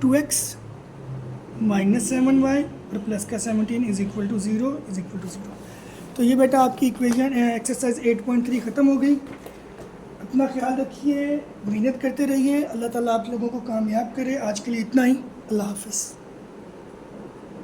2x माइनस 7y और प्लस का 17 is equal to 0 is equal to 0। तो ये बेटा आपकी इक्वेशन एक्सरसाइज 8.3 ख़त्म हो गई। अपना ख्याल रखिए, मेहनत करते रहिए, अल्लाह ताला आप लोगों को कामयाब करे। आज के लिए इतना ही, अल्लाह हाफ़िज़।